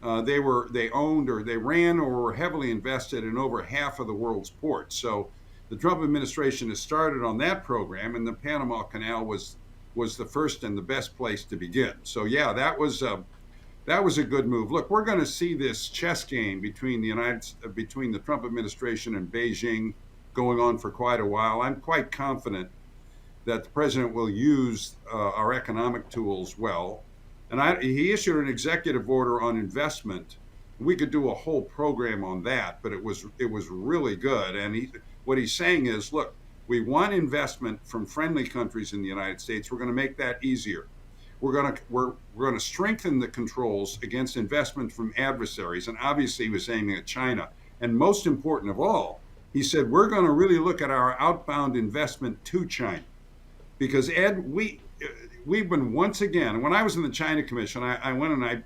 R: they owned or they ran or were heavily invested in over half of the world's ports. So the Trump administration has started on that program, and the Panama Canal was the first and the best place to begin. So yeah, that was a good move. Look, we're going to see this chess game between the Trump administration and Beijing going on for quite a while. I'm quite confident that the president will use our economic tools well. And he issued an executive order on investment. We could do a whole program on that, but it was really good. And what he's saying is, look, we want investment from friendly countries in the United States. We're going to make that easier. We're going to strengthen the controls against investment from adversaries. And obviously he was aiming at China. And most important of all, he said, we're going to really look at our outbound investment to China. Because, Ed, we've been once again, when I was in the China Commission, I went and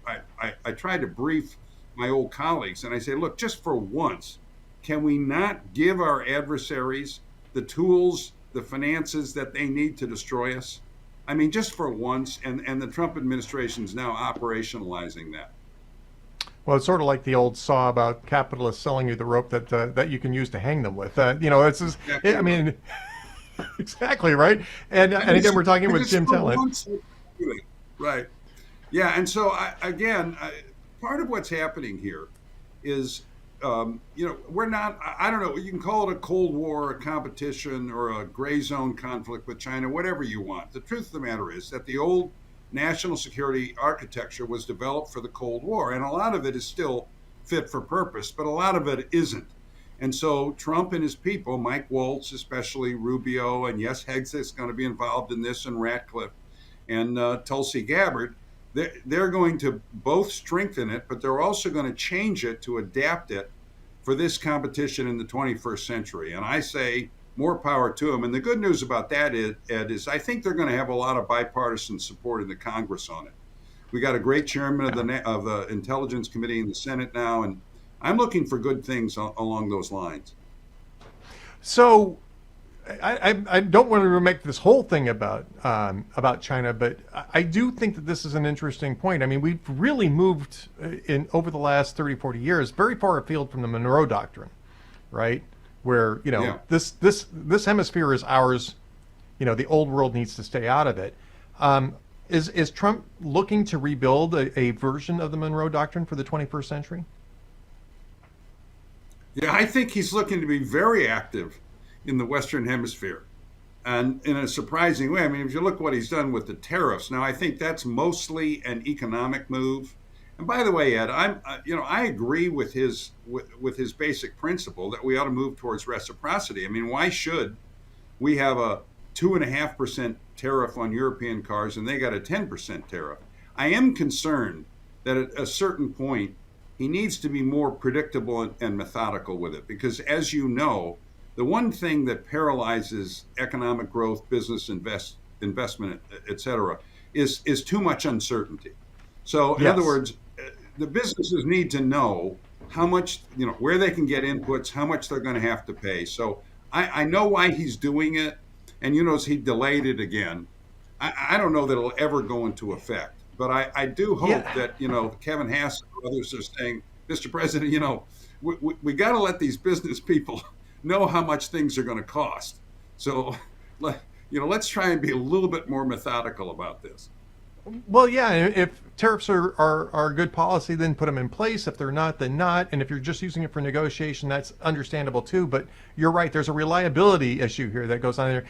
R: I tried to brief my old colleagues, and I said, look, just for once, can we not give our adversaries the tools, the finances that they need to destroy us? I mean, just for once, and the Trump administration is now operationalizing that.
A: Well, it's sort of like the old saw about capitalists selling you the rope that you can use to hang them with. It's just, I mean... Exactly, right. And again, we're talking with Jim Talent.
R: Right. Yeah. And so, part of what's happening here is, we're not, I don't know, you can call it a Cold War, a competition, or a gray zone conflict with China, whatever you want. The truth of the matter is that the old national security architecture was developed for the Cold War, and a lot of it is still fit for purpose, but a lot of it isn't. And so Trump and his people, Mike Waltz, especially Rubio, and yes, Hegseth's going to be involved in this, and Ratcliffe, and Tulsi Gabbard, they're going to both strengthen it, but they're also going to change it to adapt it for this competition in the 21st century. And I say more power to them. And the good news about that, Ed, is I think they're going to have a lot of bipartisan support in the Congress on it. We got a great chairman of the Intelligence Committee in the Senate now, and I'm looking for good things along those lines.
A: So I don't want to make this whole thing about China, but I do think that this is an interesting point. I mean, we've really moved over the last 30, 40 years very far afield from the Monroe Doctrine, right? Where, this hemisphere is ours, the old world needs to stay out of it. Is Trump looking to rebuild a version of the Monroe Doctrine for the 21st century?
R: Yeah, I think he's looking to be very active in the Western Hemisphere. And in a surprising way, I mean, if you look what he's done with the tariffs, now I think that's mostly an economic move. And by the way, Ed, I agree with his basic principle that we ought to move towards reciprocity. I mean, why should we have a 2.5% tariff on European cars and they got a 10% tariff? I am concerned that at a certain point, he needs to be more predictable and methodical with it, because as you know, the one thing that paralyzes economic growth, business investment, et cetera, is too much uncertainty. So in other words, the businesses need to know how much, where they can get inputs, how much they're going to have to pay. So I know why he's doing it. And you notice he delayed it again. I don't know that it'll ever go into effect. But I do hope that, Kevin Hass and others are saying, Mr. President, we got to let these business people know how much things are going to cost. So, let's try and be a little bit more methodical about this.
A: Well, yeah, if tariffs are good policy, then put them in place. If they're not, then not. And if you're just using it for negotiation, that's understandable too. But you're right, there's a reliability issue here that goes on there.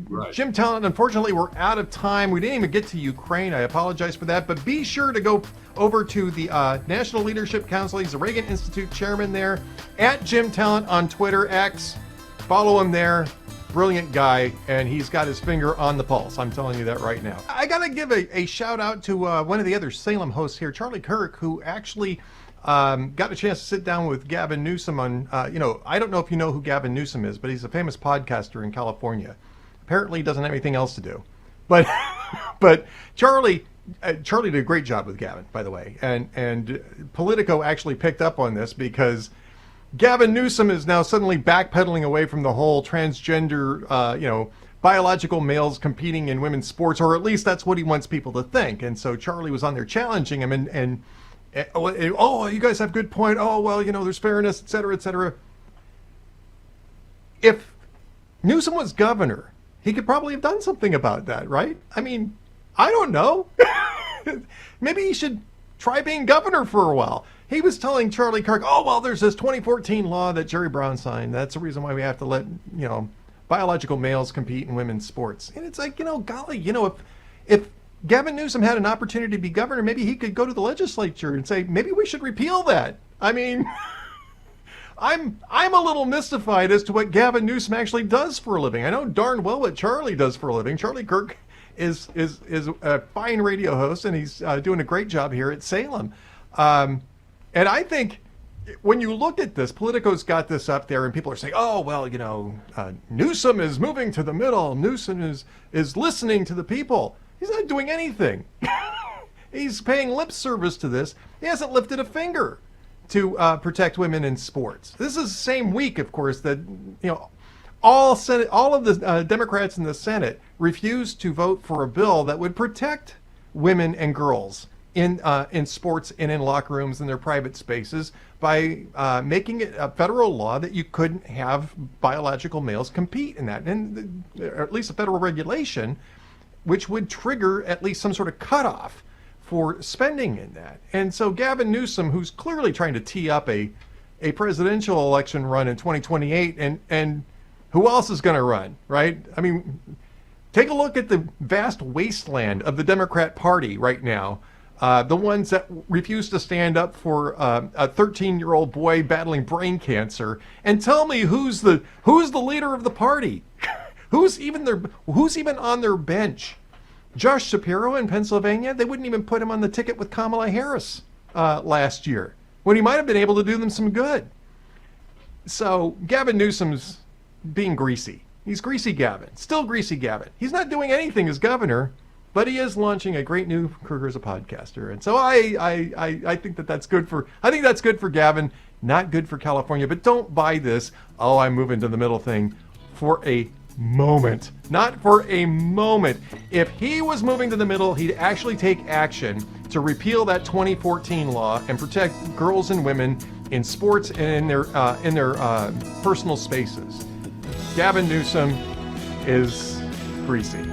A: Right. Jim Talent, unfortunately, we're out of time. We didn't even get to Ukraine. I apologize for that. But be sure to go over to the National Leadership Council. He's the Reagan Institute chairman there. At Jim Talent on Twitter, X. Follow him there. Brilliant guy, and he's got his finger on the pulse. I'm telling you that right now. I got to give a shout out to one of the other Salem hosts here, Charlie Kirk, who actually got a chance to sit down with Gavin Newsom on, I don't know if you know who Gavin Newsom is, but he's a famous podcaster in California. Apparently he doesn't have anything else to do. But Charlie did a great job with Gavin, by the way. And Politico actually picked up on this because Gavin Newsom is now suddenly backpedaling away from the whole transgender, biological males competing in women's sports, or at least that's what he wants people to think. And so Charlie was on there challenging him and oh, you guys have good point. Oh, well, there's fairness, et cetera, et cetera. If Newsom was governor, he could probably have done something about that, right? I mean, I don't know. Maybe he should try being governor for a while. He was telling Charlie Kirk, oh, well, there's this 2014 law that Jerry Brown signed. That's the reason why we have to let, biological males compete in women's sports. And it's like, golly, if Gavin Newsom had an opportunity to be governor, maybe he could go to the legislature and say, maybe we should repeal that. I mean, I'm a little mystified as to what Gavin Newsom actually does for a living. I know darn well what Charlie does for a living. Charlie Kirk is a fine radio host, and he's doing a great job here at Salem. And I think when you look at this, Politico's got this up there, and people are saying, oh, well, Newsom is moving to the middle. Newsom is listening to the people. He's not doing anything. He's paying lip service to this. He hasn't lifted a finger to protect women in sports. This is the same week, of course, that, all of the Democrats in the Senate refused to vote for a bill that would protect women and girls in sports and in locker rooms and their private spaces by making it a federal law that you couldn't have biological males compete in that, and or at least a federal regulation, which would trigger at least some sort of cutoff for spending in that. And so Gavin Newsom, who's clearly trying to tee up a presidential election run in 2028, and who else is going to run, right? I mean, take a look at the vast wasteland of the Democrat Party right now. The ones that refuse to stand up for a 13-year-old boy battling brain cancer, and tell me who's the leader of the party, who's even on their bench. Josh Shapiro in Pennsylvania, they wouldn't even put him on the ticket with Kamala Harris last year, when he might have been able to do them some good. So Gavin Newsom's being greasy. He's greasy Gavin, still greasy Gavin. He's not doing anything as governor, but he is launching a great new career as a podcaster. And so I think that's good for Gavin, not good for California. But don't buy this, oh, I'm moving to the middle thing for a moment. Not for a moment. If he was moving to the middle, he'd actually take action to repeal that 2014 law and protect girls and women in sports and in their personal spaces. Gavin Newsom is greasy.